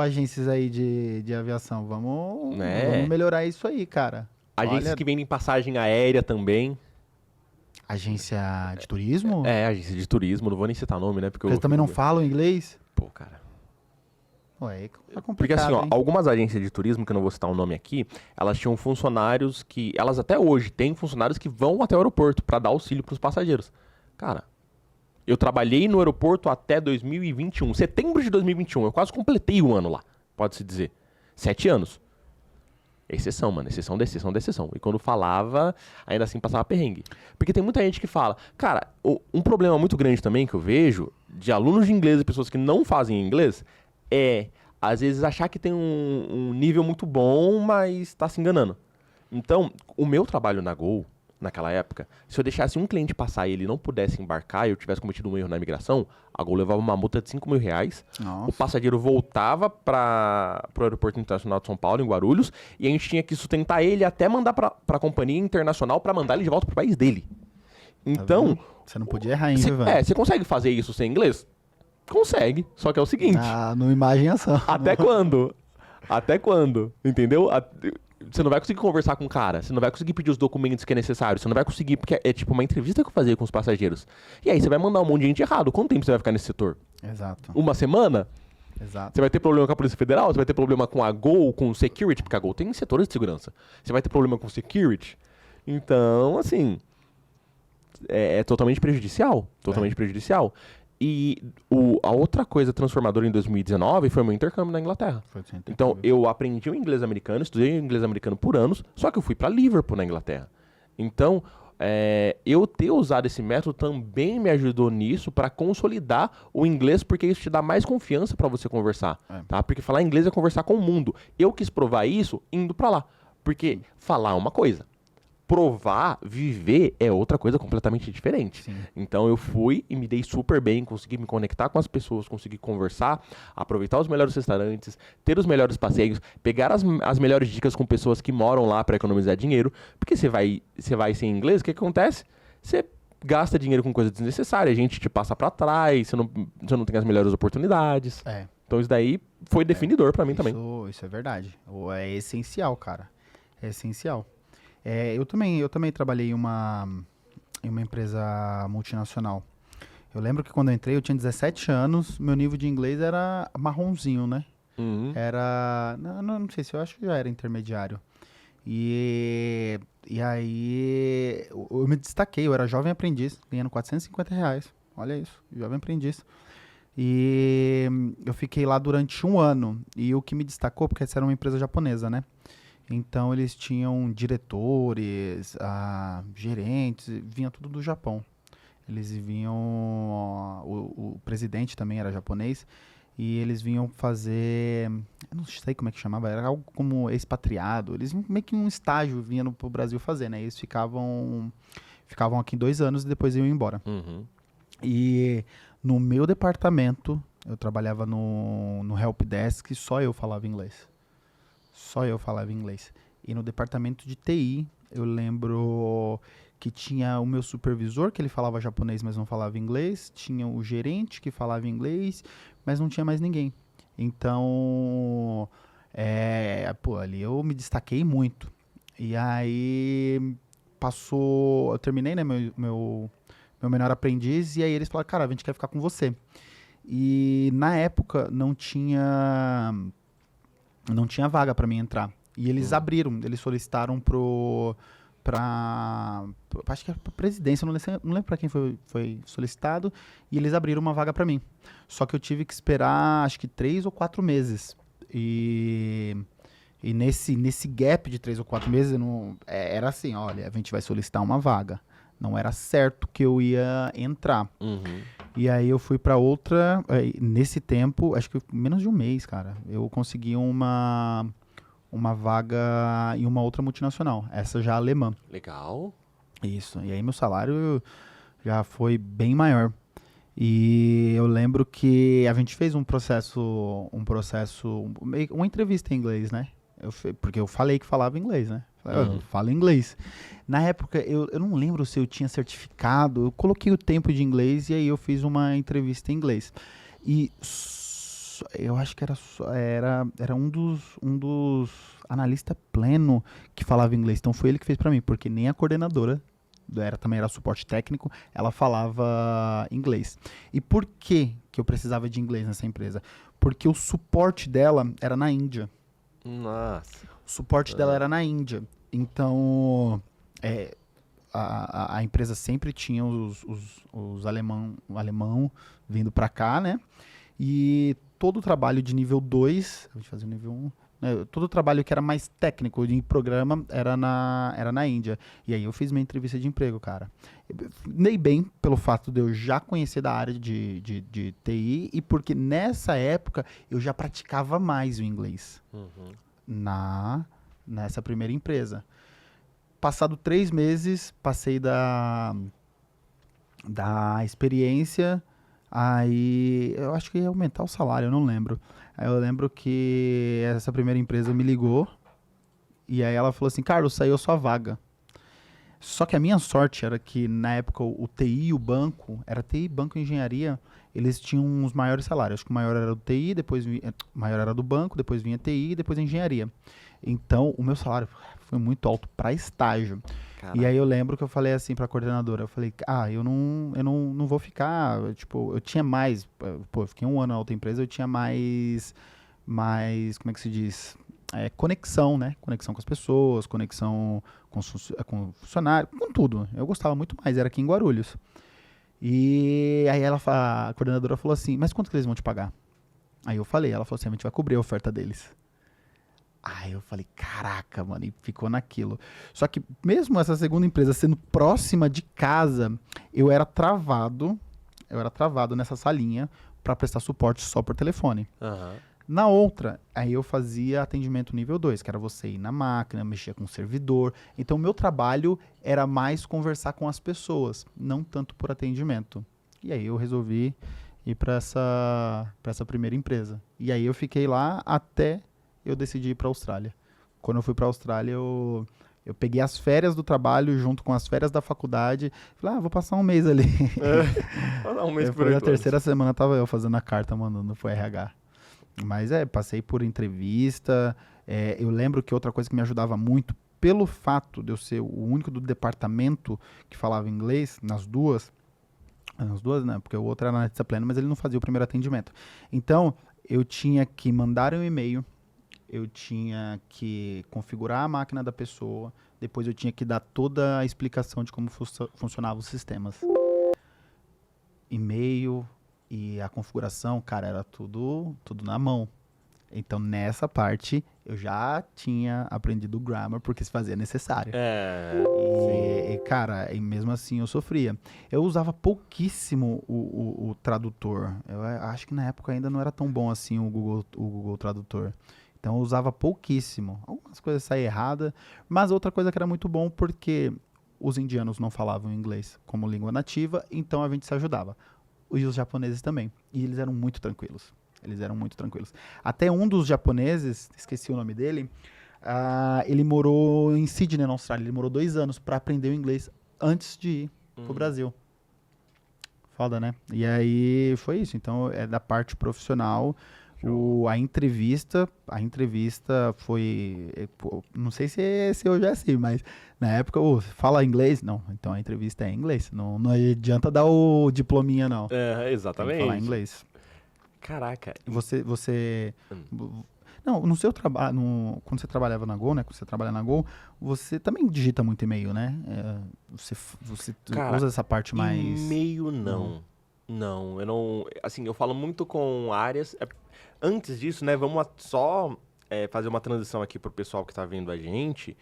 B: Agências aí de aviação, vamos melhorar isso aí, cara.
A: Agências que vendem passagem aérea também.
B: Agência de turismo?
A: Agência de turismo. Não vou nem citar nome, né? Porque
B: Eles também não falam inglês?
A: Pô, cara.
B: Ué, tá complicado,
A: Porque assim,
B: hein?
A: algumas agências de turismo, que eu não vou citar o nome aqui, elas tinham funcionários que... Elas até hoje têm funcionários que vão até o aeroporto pra dar auxílio pros passageiros. Cara, Eu trabalhei no aeroporto até 2021, setembro de 2021. Eu quase completei o ano lá, pode-se dizer. 7 anos. Exceção, mano. Exceção da exceção da exceção. E quando falava, ainda assim passava perrengue. Porque tem muita gente que fala... Cara, um problema muito grande também que eu vejo de alunos de inglês e pessoas que não fazem inglês é, às vezes, achar que tem um nível muito bom, mas tá se enganando. Então, o meu trabalho na Gol, naquela época, se eu deixasse um cliente passar e ele não pudesse embarcar e eu tivesse cometido um erro na imigração, a Gol levava uma multa de 5 mil reais.
B: Nossa.
A: O passageiro voltava para o Aeroporto Internacional de São Paulo, em Guarulhos, e a gente tinha que sustentar ele até mandar para a companhia internacional para mandar ele de volta pro país dele. Então...
B: Você não podia errar ainda, velho.
A: você consegue fazer isso sem inglês? Consegue, só que é o seguinte...
B: No imaginação.
A: Até quando? Até quando? Entendeu? Você não vai conseguir conversar com o cara, você não vai conseguir pedir os documentos que é necessário, você não vai conseguir, porque é tipo uma entrevista que eu fazia com os passageiros. E aí você vai mandar um monte de gente errado. Quanto tempo você vai ficar nesse setor?
B: Exato.
A: Uma semana?
B: Exato.
A: Você vai ter problema com a Polícia Federal, você vai ter problema com a Gol, com o Security, porque a Gol tem setores de segurança. Você vai ter problema com o Security. Então, assim, é totalmente prejudicial. Totalmente prejudicial. E a outra coisa transformadora em 2019 foi o meu intercâmbio na Inglaterra. Então, eu aprendi o inglês americano, estudei o inglês americano por anos, só que eu fui para Liverpool, na Inglaterra. Então, eu ter usado esse método também me ajudou nisso para consolidar o inglês, porque isso te dá mais confiança para você conversar, tá? Porque falar inglês é conversar com o mundo. Eu quis provar isso indo para lá, porque falar é uma coisa. Provar, viver é outra coisa completamente diferente.
B: Sim.
A: Então eu fui e me dei super bem, consegui me conectar com as pessoas, consegui conversar, aproveitar os melhores restaurantes, ter os melhores passeios, pegar as melhores dicas com pessoas que moram lá para economizar dinheiro. Porque você vai sem inglês, o que acontece? Você gasta dinheiro com coisa desnecessária, a gente te passa para trás, você não tem as melhores oportunidades. Então isso daí foi definidor para mim também.
B: Isso é verdade. É essencial, cara. É essencial. Eu também trabalhei em uma empresa multinacional. Eu lembro que quando eu entrei, eu tinha 17 anos, meu nível de inglês era marronzinho, né?
A: Uhum.
B: Não sei se eu acho que já era intermediário. E aí eu me destaquei, eu era jovem aprendiz, ganhando R$450. Olha isso, jovem aprendiz. E eu fiquei lá durante 1 ano. E o que me destacou, porque essa era uma empresa japonesa, né? Então, eles tinham diretores, gerentes, vinha tudo do Japão. Eles vinham... O presidente também era japonês. E eles vinham fazer... Eu não sei como é que chamava, era algo como expatriado. Eles meio que um estágio vinham pro Brasil fazer, né? Eles ficavam aqui 2 anos e depois iam embora.
A: Uhum.
B: E no meu departamento, eu trabalhava no Help Desk, só eu falava inglês. Só eu falava inglês. E no departamento de TI, eu lembro que tinha o meu supervisor, que ele falava japonês, mas não falava inglês. Tinha o gerente, que falava inglês, mas não tinha mais ninguém. Então, ali eu me destaquei muito. E aí, eu terminei, né, meu menor aprendiz, e aí eles falaram, cara, a gente quer ficar com você. E na época, não tinha vaga para mim entrar. E eles abriram, eles solicitaram acho que é pra presidência, não lembro para quem foi solicitado, e eles abriram uma vaga para mim. Só que eu tive que esperar, acho que 3 ou 4 meses. E nesse gap de 3 ou 4 meses, era assim, olha, a gente vai solicitar uma vaga. Não era certo que eu ia entrar.
A: Uhum.
B: E aí eu fui pra outra, nesse tempo, acho que menos de 1 mês, cara, eu consegui uma vaga em uma outra multinacional, essa já alemã.
A: Legal.
B: Isso, e aí meu salário já foi bem maior. E eu lembro que a gente fez uma entrevista em inglês, né? Porque eu falei que falava inglês, né? Eu falo inglês. Na época, eu não lembro se eu tinha certificado, eu coloquei o tempo de inglês e aí eu fiz uma entrevista em inglês. E eu acho que era um dos analistas pleno que falava inglês. Então foi ele que fez pra mim, porque nem a coordenadora, também era suporte técnico, ela falava inglês. E por que eu precisava de inglês nessa empresa? Porque o suporte dela era na Índia.
A: Nossa.
B: O suporte dela era na Índia. Então, a empresa sempre tinha os alemão vindo para cá, né? E todo o trabalho de nível 2, a gente fazia o nível 1, né? Todo o trabalho que era mais técnico em programa era na Índia. E aí eu fiz minha entrevista de emprego, cara. Nem bem pelo fato de eu já conhecer da área de TI e porque nessa época eu já praticava mais o inglês nessa primeira empresa. Passado 3 meses, passei da experiência, aí eu acho que ia aumentar o salário, eu não lembro. Aí eu lembro que essa primeira empresa me ligou e aí ela falou assim, Carlos, saiu a sua vaga. Só que a minha sorte era que na época o TI e o banco, era TI, banco e engenharia, eles tinham os maiores salários. Acho que o maior era do TI, depois o maior era do banco, depois vinha TI e depois a engenharia. Então, o meu salário foi muito alto para estágio.
A: Caraca.
B: E aí eu lembro que eu falei assim para a coordenadora, eu falei, eu não vou ficar, tipo, eu tinha mais, pô, eu fiquei 1 ano na outra empresa, eu tinha mais, como é que se diz? Conexão, né? Conexão com as pessoas, conexão com funcionário, com tudo. Eu gostava muito mais, era aqui em Guarulhos. E aí a coordenadora falou assim, mas quanto que eles vão te pagar? Aí eu falei, ela falou assim, a gente vai cobrir a oferta deles. Aí eu falei, caraca, mano, e ficou naquilo. Só que mesmo essa segunda empresa sendo próxima de casa, eu era travado nessa salinha para prestar suporte só por telefone. Na outra, aí eu fazia atendimento nível 2, que era você ir na máquina, mexer com o servidor. Então, o meu trabalho era mais conversar com as pessoas, não tanto por atendimento. E aí eu resolvi ir para essa primeira empresa. E aí eu fiquei lá até eu decidi ir para a Austrália. Quando eu fui para a Austrália, eu peguei as férias do trabalho junto com as férias da faculdade. Falei, vou passar um mês ali.
A: Um mês por
B: aí, na terceira semana tava eu fazendo a carta, mandando pro RH. Mas passei por entrevista. Eu lembro que outra coisa que me ajudava muito, pelo fato de eu ser o único do departamento que falava inglês, nas duas, né? Porque o outro era analista plena, mas ele não fazia o primeiro atendimento. Então, eu tinha que mandar um e-mail, eu tinha que configurar a máquina da pessoa, depois eu tinha que dar toda a explicação de como funcionavam os sistemas. E-mail e a configuração, cara, era tudo na mão. Então, nessa parte, eu já tinha aprendido o grammar, porque se fazia necessário. Cara, e mesmo assim eu sofria. Eu usava pouquíssimo o tradutor. Eu acho que na época ainda não era tão bom assim o Google Tradutor. Então, eu usava pouquíssimo. Algumas coisas saíam erradas, mas outra coisa que era muito bom, porque os indianos não falavam inglês como língua nativa, então a gente se ajudava. E os japoneses também. E eles eram muito tranquilos. Até um dos japoneses, esqueci o nome dele, ele morou em Sydney, na Austrália. Ele morou 2 anos para aprender o inglês antes de ir pro Brasil. Foda, né? E aí foi isso. Então, da parte profissional. A entrevista foi... não sei se hoje é assim, mas na época, fala inglês? Não, então a entrevista é em inglês. Não adianta dar o diplominha, não.
A: Exatamente.
B: Tem que falar inglês.
A: Caraca.
B: Você não, no seu trabalho, quando você trabalhava na Gol, né? Quando você trabalha na Gol, você também digita muito e-mail, né? Você usa essa parte mais...
A: E-mail não. Não, eu não... Assim, eu falo muito com áreas... Antes disso, né, vamos só fazer uma transição aqui pro pessoal que tá vendo a gente.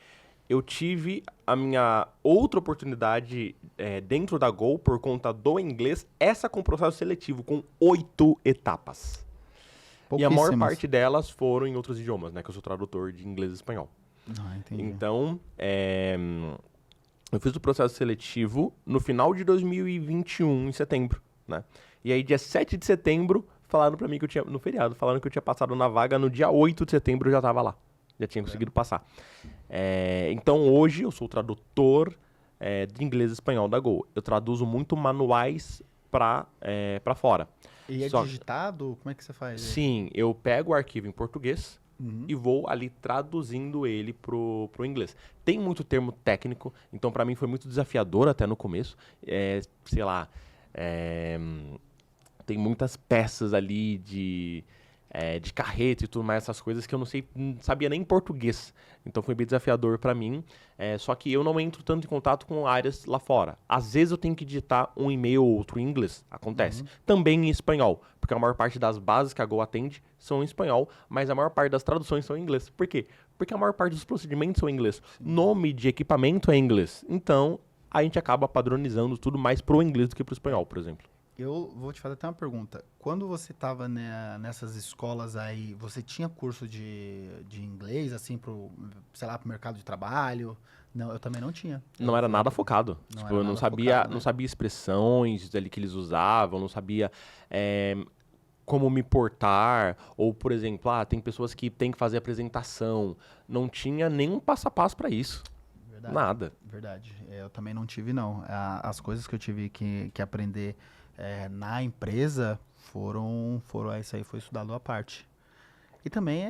A: Eu tive a minha outra oportunidade dentro da Gol por conta do inglês, essa com processo seletivo, com 8 etapas. E a maior parte delas foram em outros idiomas, né, que eu sou tradutor de inglês e espanhol.
B: Entendi.
A: Então, eu fiz o processo seletivo no final de 2021, em setembro, né? E aí, dia 7 de setembro... Falaram pra mim que eu tinha, no feriado, falaram que eu tinha passado na vaga, no dia 8 de setembro eu já tava lá. Já tinha conseguido passar. Então hoje eu sou tradutor de inglês e espanhol da Gol. Eu traduzo muito manuais pra fora.
B: E digitado? Como é que você faz?
A: Sim, eu pego o arquivo em português e vou ali traduzindo ele pro inglês. Tem muito termo técnico, então pra mim foi muito desafiador até no começo. Sei lá... tem muitas peças ali de carreta e tudo mais, essas coisas que eu não sabia nem português. Então foi bem desafiador para mim. Só que eu não entro tanto em contato com áreas lá fora. Às vezes eu tenho que digitar um e-mail ou outro em inglês, acontece. Também em espanhol, porque a maior parte das bases que a Go atende são em espanhol, mas a maior parte das traduções são em inglês. Por quê? Porque a maior parte dos procedimentos são em inglês. Nome de equipamento é em inglês. Então, a gente acaba padronizando tudo mais pro inglês do que pro espanhol, por exemplo.
B: Eu vou te fazer até uma pergunta. Quando você estava nessas escolas aí, você tinha curso de inglês, assim, sei lá, pro mercado de trabalho? Não, eu também não tinha.
A: Não era nada focado.
B: Não
A: Tipo,
B: era
A: eu não
B: nada
A: sabia,
B: focado, né?
A: não sabia expressões ali que eles usavam, não sabia como me portar. Ou, por exemplo, tem pessoas que têm que fazer apresentação. Não tinha nenhum passo a passo para isso.
B: Verdade.
A: Nada.
B: Verdade. Eu também não tive, não. As coisas que eu tive que aprender na empresa foram isso aí foi estudado à parte. E também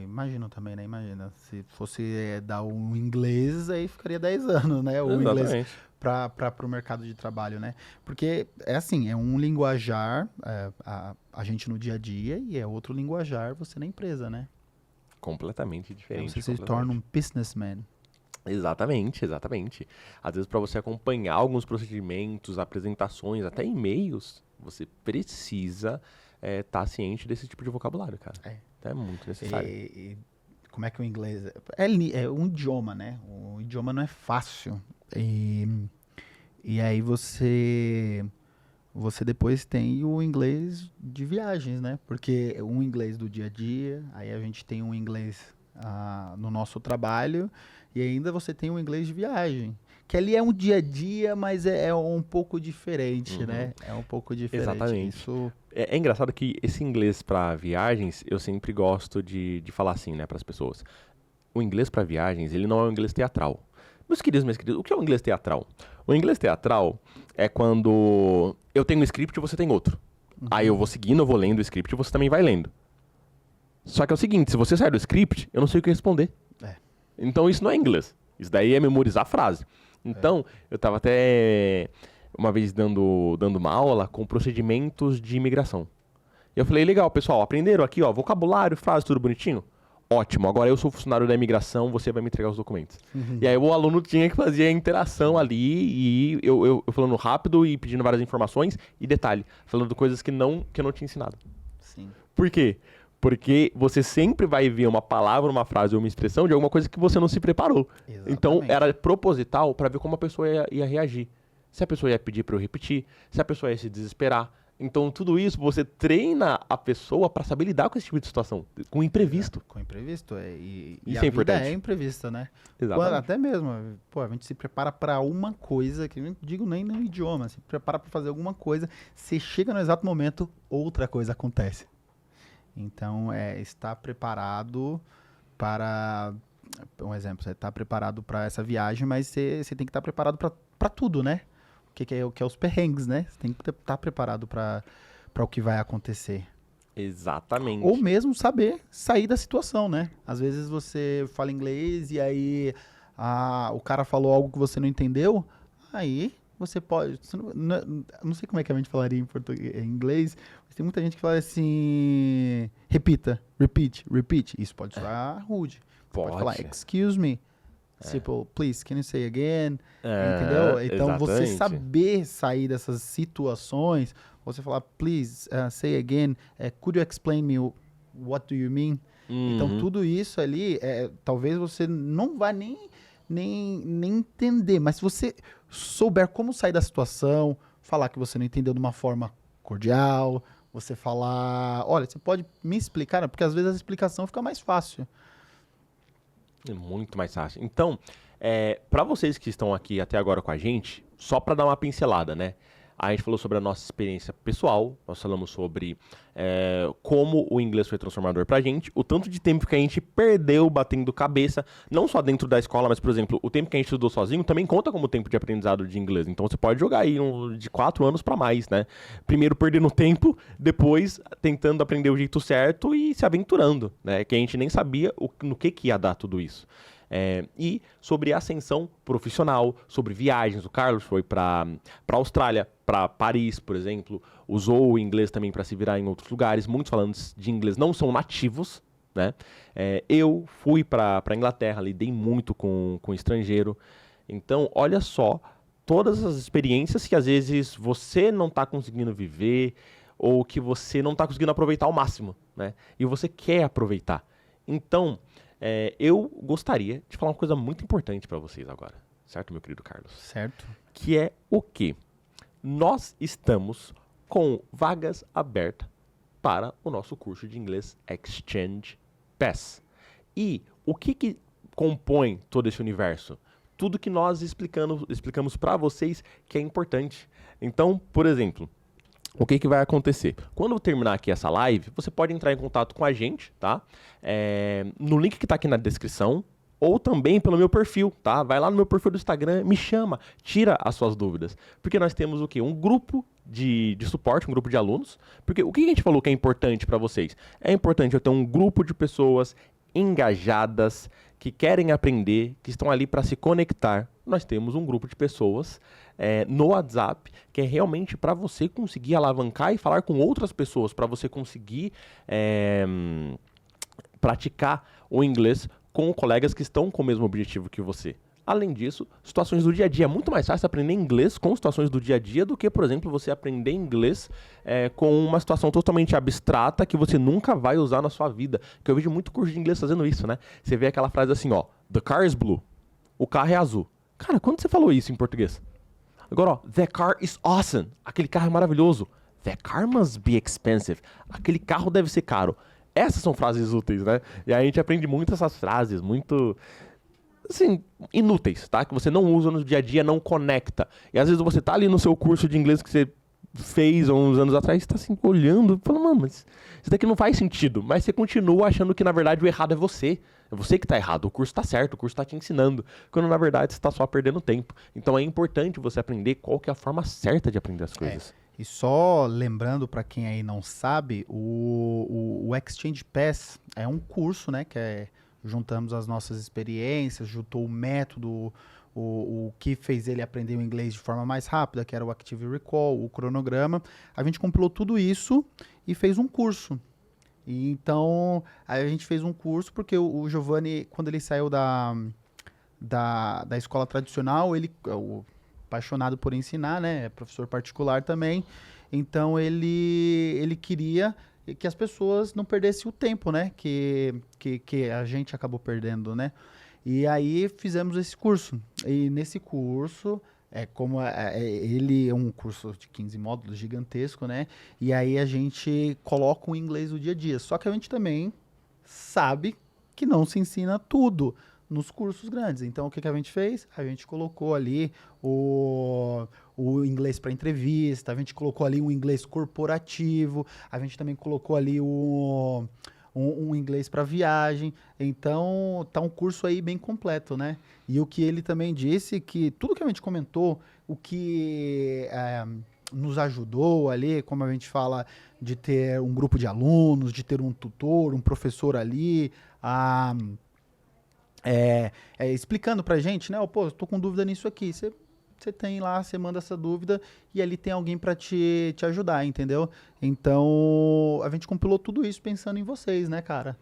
B: imagino também, né? Imagina, se fosse dar um inglês, aí ficaria 10 anos, né? O inglês
A: Exatamente.
B: para o mercado de trabalho, né? Porque é assim, é um linguajar a gente no dia a dia e é outro linguajar você na empresa, né?
A: Completamente diferente.
B: Você se
A: completamente.
B: torna um businessman.
A: Exatamente, exatamente. Às vezes, para você acompanhar alguns procedimentos, apresentações, até e-mails, você precisa estar ciente desse tipo de vocabulário, cara. É muito necessário.
B: E como é que o inglês... É um idioma, né? O idioma não é fácil. E aí você depois tem o inglês de viagens, né? Porque um inglês do dia a dia, aí a gente tem um inglês no nosso trabalho, e ainda você tem um inglês de viagem. Que ali é um dia a dia, mas é um pouco diferente, né? É um pouco diferente.
A: Exatamente.
B: Isso...
A: É engraçado que esse inglês para viagens, eu sempre gosto de falar assim, né, para as pessoas. O inglês para viagens, ele não é um inglês teatral. Meus queridos, o que é o inglês teatral? O inglês teatral é quando eu tenho um script e você tem outro. Aí eu vou seguindo, eu vou lendo o script e você também vai lendo. Só que é o seguinte, se você sair do script, eu não sei o que responder. Então isso não é inglês. Isso daí é memorizar a frase. Então, eu tava até uma vez dando uma aula com procedimentos de imigração. E eu falei, legal, pessoal, aprenderam aqui, ó, vocabulário, frase, tudo bonitinho? Ótimo, agora eu sou funcionário da imigração, você vai me entregar os documentos. E aí o aluno tinha que fazer a interação ali, e eu falando rápido e pedindo várias informações, e detalhe, falando coisas que eu não tinha ensinado.
B: Sim.
A: Por quê? Porque você sempre vai ver uma palavra, uma frase ou uma expressão de alguma coisa que você não se preparou.
B: Exatamente.
A: Então, era proposital para ver como a pessoa ia reagir. Se a pessoa ia pedir para eu repetir, se a pessoa ia se desesperar. Então, tudo isso você treina a pessoa para saber lidar com esse tipo de situação, com o imprevisto.
B: Com imprevisto. E
A: Isso
B: a
A: é
B: vida
A: importante.
B: é imprevista, né?
A: Exatamente.
B: Até mesmo, pô, a gente se prepara para uma coisa, que eu não digo nem no idioma, se prepara para fazer alguma coisa, você chega no exato momento, outra coisa acontece. Então, estar preparado para... Um exemplo, você está preparado para essa viagem, mas você tem que estar preparado para tudo, né? Que é os perrengues, né? Você tem que estar preparado para o que vai acontecer.
A: Exatamente.
B: Ou mesmo saber sair da situação, né? Às vezes você fala inglês e aí o cara falou algo que você não entendeu, aí você pode... Não sei como é que a gente falaria em português, em inglês, mas tem muita gente que fala assim... Repita, repeat. Isso pode soar rude. Você pode falar, excuse me. Tipo, please, can you say again? Entendeu? Então, você saber sair dessas situações, você falar, please, say again, could you explain me what do you mean? Então, tudo isso ali, talvez você não vá nem entender, mas se você souber como sair da situação, falar que você não entendeu de uma forma cordial, você falar, olha, você pode me explicar, porque às vezes a explicação fica mais fácil.
A: É muito mais fácil. Então, para vocês que estão aqui até agora com a gente, só para dar uma pincelada, né? A gente falou sobre a nossa experiência pessoal, nós falamos sobre como o inglês foi transformador pra gente, o tanto de tempo que a gente perdeu batendo cabeça, não só dentro da escola, mas, por exemplo, o tempo que a gente estudou sozinho também conta como tempo de aprendizado de inglês. Então, você pode jogar aí de 4 anos para mais, né? Primeiro perdendo tempo, depois tentando aprender o jeito certo e se aventurando, né? Que a gente nem sabia no que ia dar tudo isso. E sobre ascensão profissional, sobre viagens. O Carlos foi para Austrália, para Paris, por exemplo. usou o inglês também para se virar em outros lugares. Muitos falantes de inglês não são nativos, né? Eu fui para a Inglaterra, lidei muito com estrangeiro. Então, olha só, todas as experiências que às vezes você não está conseguindo viver ou que você não está conseguindo aproveitar ao máximo, né? E você quer aproveitar. Então, eu gostaria de falar uma coisa muito importante para vocês agora, certo, meu querido Carlos?
B: Certo.
A: Que é o quê? Nós estamos com vagas abertas para o nosso curso de inglês Exchange Pass. E o que compõe todo esse universo? Tudo que nós explicamos para vocês que é importante. Então, por exemplo, o que vai acontecer? Quando eu terminar aqui essa live, você pode entrar em contato com a gente, tá? No link que está aqui na descrição, ou também pelo meu perfil, tá? Vai lá no meu perfil do Instagram, me chama, tira as suas dúvidas. Porque nós temos o quê? Um grupo de suporte, um grupo de alunos. Porque o que a gente falou que é importante para vocês? É importante eu ter um grupo de pessoas engajadas, que querem aprender, que estão ali para se conectar. Nós temos um grupo de pessoas no WhatsApp, que é realmente para você conseguir alavancar e falar com outras pessoas, para você conseguir praticar o inglês com colegas que estão com o mesmo objetivo que você. Além disso, situações do dia a dia. É muito mais fácil aprender inglês com situações do dia a dia do que, por exemplo, você aprender inglês com uma situação totalmente abstrata que você nunca vai usar na sua vida. Que eu vejo muito curso de inglês fazendo isso, né? Você vê aquela frase assim, ó, the car is blue. O carro é azul. Cara, quando você falou isso em português? Agora, ó, the car is awesome. Aquele carro é maravilhoso. The car must be expensive. Aquele carro deve ser caro. Essas são frases úteis, né? E aí a gente aprende muito essas frases, muito, assim, inúteis, tá? Que você não usa no dia a dia, não conecta. E às vezes você tá ali no seu curso de inglês que você fez há uns anos atrás, você tá assim, olhando, falando, mano, mas isso daqui não faz sentido. Mas você continua achando que, na verdade, o errado é você. É você que tá errado. O curso tá certo, o curso tá te ensinando. Quando, na verdade, você tá só perdendo tempo. Então é importante você aprender qual que é a forma certa de aprender as coisas.
B: E só lembrando para quem aí não sabe, o Exchange Pass é um curso, né, que juntamos as nossas experiências, juntou o método, o que fez ele aprender o inglês de forma mais rápida, que era o Active Recall, o cronograma. A gente compilou tudo isso e fez um curso. E então, aí a gente fez um curso porque o Giovanni, quando ele saiu da escola tradicional, apaixonado por ensinar, né? É professor particular também. Então ele queria que as pessoas não perdessem o tempo, né? Que a gente acabou perdendo, né? E aí fizemos esse curso. E nesse curso, ele é um curso de 15 módulos gigantesco, né? E aí a gente coloca o inglês no dia a dia. Só que a gente também sabe que não se ensina tudo nos cursos grandes. Então, o que a gente fez? A gente colocou ali o inglês para entrevista, a gente colocou ali um inglês corporativo, a gente também colocou ali um inglês para viagem. Então, tá um curso aí bem completo, né? E o que ele também disse, que tudo que a gente comentou, o que nos ajudou ali, como a gente fala, de ter um grupo de alunos, de ter um tutor, um professor ali, explicando pra gente, né? Pô, eu tô com dúvida nisso aqui. Você tem lá, você manda essa dúvida e ali tem alguém pra te ajudar, entendeu? Então, a gente compilou tudo isso pensando em vocês, né, cara?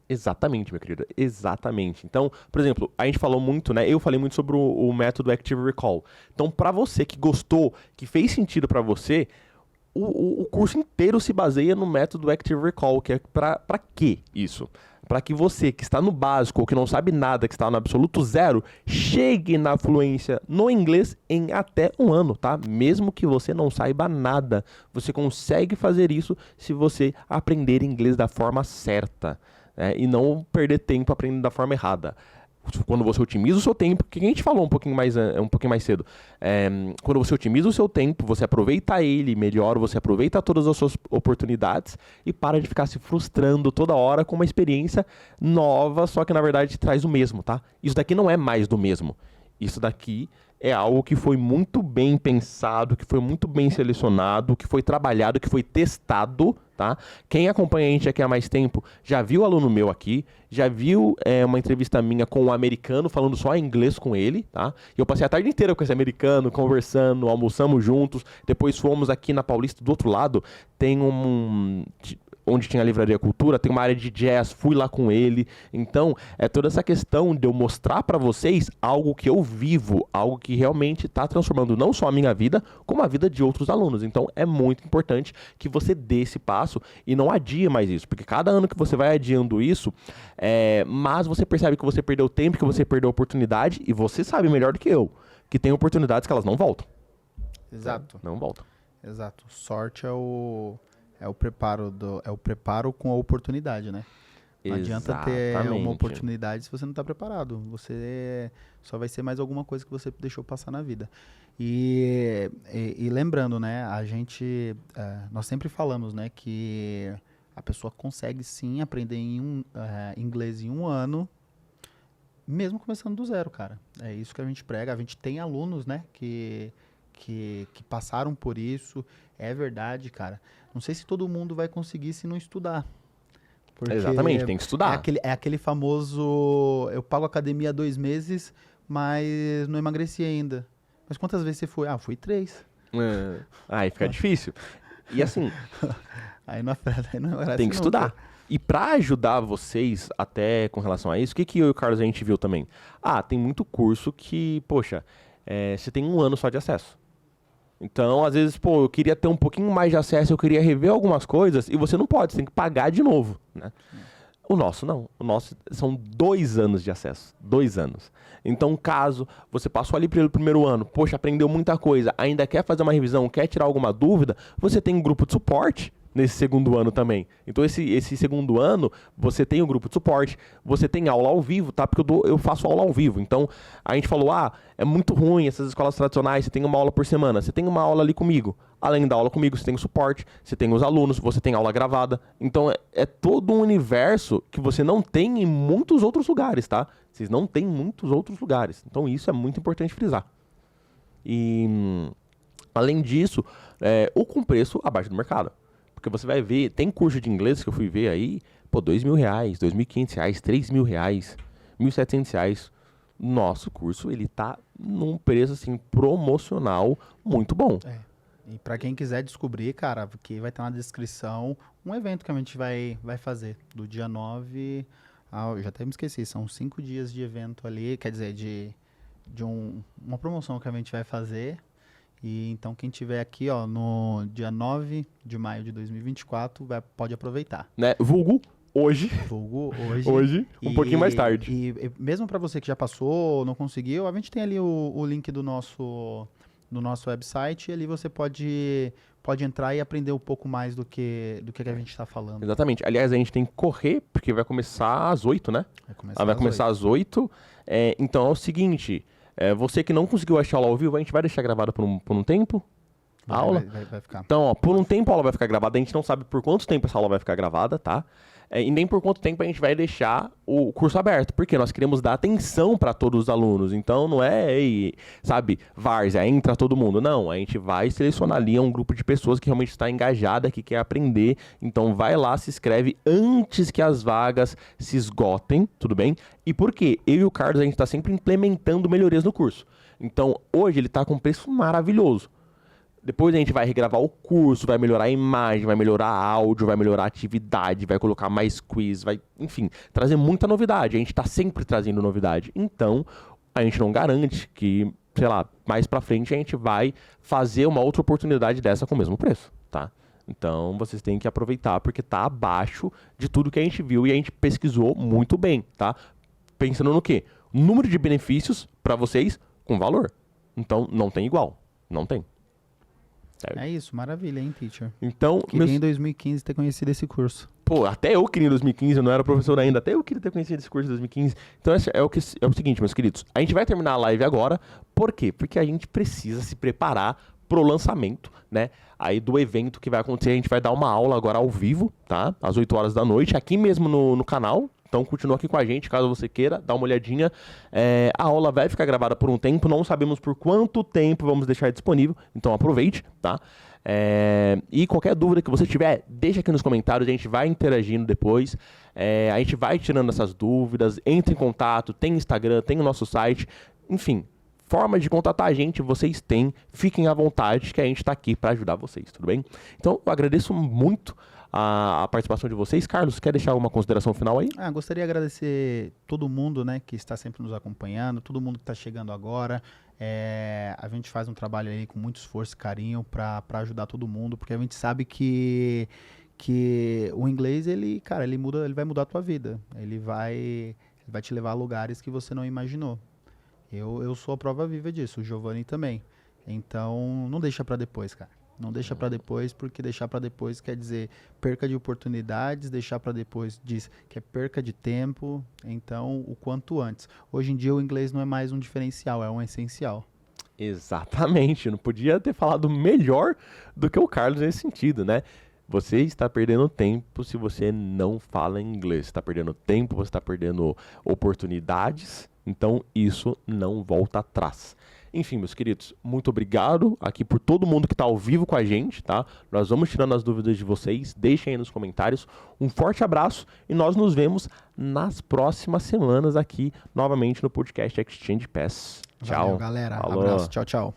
A: Exatamente, meu querido, exatamente. Então, por exemplo, a gente falou muito, né? Eu falei muito sobre o método Active Recall. Então, pra você que gostou, que fez sentido pra você, o curso inteiro se baseia no método Active Recall, que é pra quê isso? Para que você que está no básico ou que não sabe nada, que está no absoluto zero, chegue na fluência no inglês em até 1 ano, tá? Mesmo que você não saiba nada, você consegue fazer isso se você aprender inglês da forma certa, né? E não perder tempo aprendendo da forma errada. Quando você otimiza o seu tempo, que a gente falou um pouquinho mais cedo, quando você otimiza o seu tempo, você aproveita ele melhor, você aproveita todas as suas oportunidades e para de ficar se frustrando toda hora com uma experiência nova, só que na verdade traz o mesmo, tá? Isso daqui não é mais do mesmo. Isso daqui é algo que foi muito bem pensado, que foi muito bem selecionado, que foi trabalhado, que foi testado, tá? tá? Quem acompanha a gente aqui há mais tempo já viu aluno meu aqui, já viu uma entrevista minha com um americano falando só inglês com ele, tá? E eu passei a tarde inteira com esse americano, conversando, almoçamos juntos, depois fomos aqui na Paulista, do outro lado, tem onde tinha a Livraria Cultura, tem uma área de jazz, fui lá com ele. Então, é toda essa questão de eu mostrar pra vocês algo que eu vivo, algo que realmente tá transformando não só a minha vida, como a vida de outros alunos. Então, é muito importante que você dê esse passo e não adie mais isso, porque cada ano que você vai adiando isso, mas você percebe que você perdeu tempo, que você perdeu oportunidade, e você sabe melhor do que eu, que tem oportunidades que elas não voltam.
B: Exato.
A: Não voltam.
B: Exato. Sorte é o preparo com a oportunidade, né? Não adianta ter uma oportunidade se você não está preparado. Você só vai ser mais alguma coisa que você deixou passar na vida. E lembrando, né? Nós sempre falamos, né? Que a pessoa consegue sim aprender inglês em 1 ano, mesmo começando do zero, cara. É isso que a gente prega. A gente tem alunos, né? Que passaram por isso. É verdade, cara. Não sei se todo mundo vai conseguir se não estudar.
A: Exatamente, tem que estudar.
B: É aquele famoso, eu pago academia há 2 meses, mas não emagreci ainda. Mas quantas vezes você foi? Ah, fui 3.
A: Aí fica difícil. E assim,
B: aí não emagrece
A: tem que estudar. E pra ajudar vocês até com relação a isso, o que eu e o Carlos a gente viu também? Tem muito curso que, poxa, você tem 1 ano só de acesso. Então, às vezes, eu queria ter um pouquinho mais de acesso, eu queria rever algumas coisas, e você não pode, você tem que pagar de novo, né? O nosso não. O nosso são 2 anos de acesso. 2 anos. Então, caso você passou ali pelo primeiro ano, poxa, aprendeu muita coisa, ainda quer fazer uma revisão, quer tirar alguma dúvida, você tem um grupo de suporte nesse segundo ano também. Então, esse segundo ano, você tem um grupo de suporte, você tem aula ao vivo, tá? Porque eu faço aula ao vivo. Então, a gente falou, é muito ruim essas escolas tradicionais, você tem uma aula por semana, você tem uma aula ali comigo. Além da aula comigo, você tem o suporte, você tem os alunos, você tem aula gravada. Então, é todo um universo que você não tem em muitos outros lugares, tá? Vocês não têm em muitos outros lugares. Então, isso é muito importante frisar. E, além disso, com preço abaixo do mercado. Porque você vai ver, tem curso de inglês que eu fui ver aí, R$2.000, R$2.500, R$3.000, R$1.700. Nosso curso, ele tá num preço, assim, promocional muito bom.
B: E pra quem quiser descobrir, cara, porque vai estar na descrição um evento que a gente vai fazer, do dia 9 eu já até me esqueci, são 5 dias de evento ali, quer dizer, de uma promoção que a gente vai fazer. E então quem tiver aqui, no dia 9 de maio de 2024, pode aproveitar.
A: Né? Vulgo hoje. Hoje, um pouquinho mais tarde.
B: E mesmo para você que já passou, não conseguiu, a gente tem ali o link do nosso website, e ali você pode entrar e aprender um pouco mais do que a gente está falando.
A: Exatamente. Aliás, a gente tem que correr, porque vai começar às 8, né? Vai começar às 8. Então é o seguinte... você que não conseguiu achar aula ao vivo, a gente vai deixar gravada por um tempo? A aula?
B: Vai ficar.
A: Então, por um tempo a aula vai ficar gravada. A gente não sabe por quanto tempo essa aula vai ficar gravada, tá? E nem por quanto tempo a gente vai deixar o curso aberto. Porque nós queremos dar atenção para todos os alunos. Então, não sabe, várzea, entra todo mundo. Não, a gente vai selecionar ali um grupo de pessoas que realmente está engajada, que quer aprender. Então, vai lá, se inscreve antes que as vagas se esgotem, tudo bem? E por quê? Eu e o Carlos, a gente está sempre implementando melhorias no curso. Então, hoje ele está com um preço maravilhoso. Depois a gente vai regravar o curso, vai melhorar a imagem, vai melhorar áudio, vai melhorar a atividade, vai colocar mais quiz, enfim, trazer muita novidade. A gente tá sempre trazendo novidade. Então, a gente não garante que, sei lá, mais pra frente a gente vai fazer uma outra oportunidade dessa com o mesmo preço, tá? Então, vocês têm que aproveitar, porque tá abaixo de tudo que a gente viu e a gente pesquisou muito bem, tá? Pensando no quê? Número de benefícios pra vocês com valor. Então, não tem igual. Não tem.
B: É isso, maravilha, hein, teacher?
A: Então,
B: queria em 2015 ter conhecido esse curso.
A: Até eu queria em 2015, eu não era professor ainda, até eu queria ter conhecido esse curso em 2015. Então, é o seguinte, meus queridos, a gente vai terminar a live agora, por quê? Porque a gente precisa se preparar pro lançamento, né, aí do evento que vai acontecer. A gente vai dar uma aula agora ao vivo, tá? Às 8 horas da noite, aqui mesmo no canal, Então continua aqui com a gente, caso você queira, dá uma olhadinha. A aula vai ficar gravada por um tempo, não sabemos por quanto tempo vamos deixar disponível, então aproveite, tá? E qualquer dúvida que você tiver, deixa aqui nos comentários, a gente vai interagindo depois, a gente vai tirando essas dúvidas, entre em contato, tem Instagram, tem o nosso site, enfim, forma de contatar a gente, vocês têm, fiquem à vontade que a gente está aqui para ajudar vocês, tudo bem? Então, eu agradeço muito a participação de vocês. Carlos, quer deixar alguma consideração final aí?
B: Gostaria de agradecer todo mundo, né, que está sempre nos acompanhando, todo mundo que está chegando agora. A gente faz um trabalho aí com muito esforço e carinho para ajudar todo mundo, porque a gente sabe que o inglês, ele vai mudar a tua vida. Ele vai te levar a lugares que você não imaginou. Eu sou a prova viva disso, o Giovanni também. Então, não deixa para depois, cara. Não deixa para depois, porque deixar para depois quer dizer perca de oportunidades, deixar para depois diz que é perca de tempo, então o quanto antes. Hoje em dia o inglês não é mais um diferencial, é um essencial.
A: Exatamente, não podia ter falado melhor do que o Carlos nesse sentido, né? Você está perdendo tempo se você não fala inglês, você está perdendo tempo, você está perdendo oportunidades, então isso não volta atrás. Enfim, meus queridos, muito obrigado aqui por todo mundo que está ao vivo com a gente, tá? Nós vamos tirando as dúvidas de vocês, deixem aí nos comentários. Um forte abraço e nós nos vemos nas próximas semanas aqui, novamente no podcast Exchange Pass. Tchau.
B: Valeu, galera.
A: Falou.
B: Abraço. Tchau, tchau.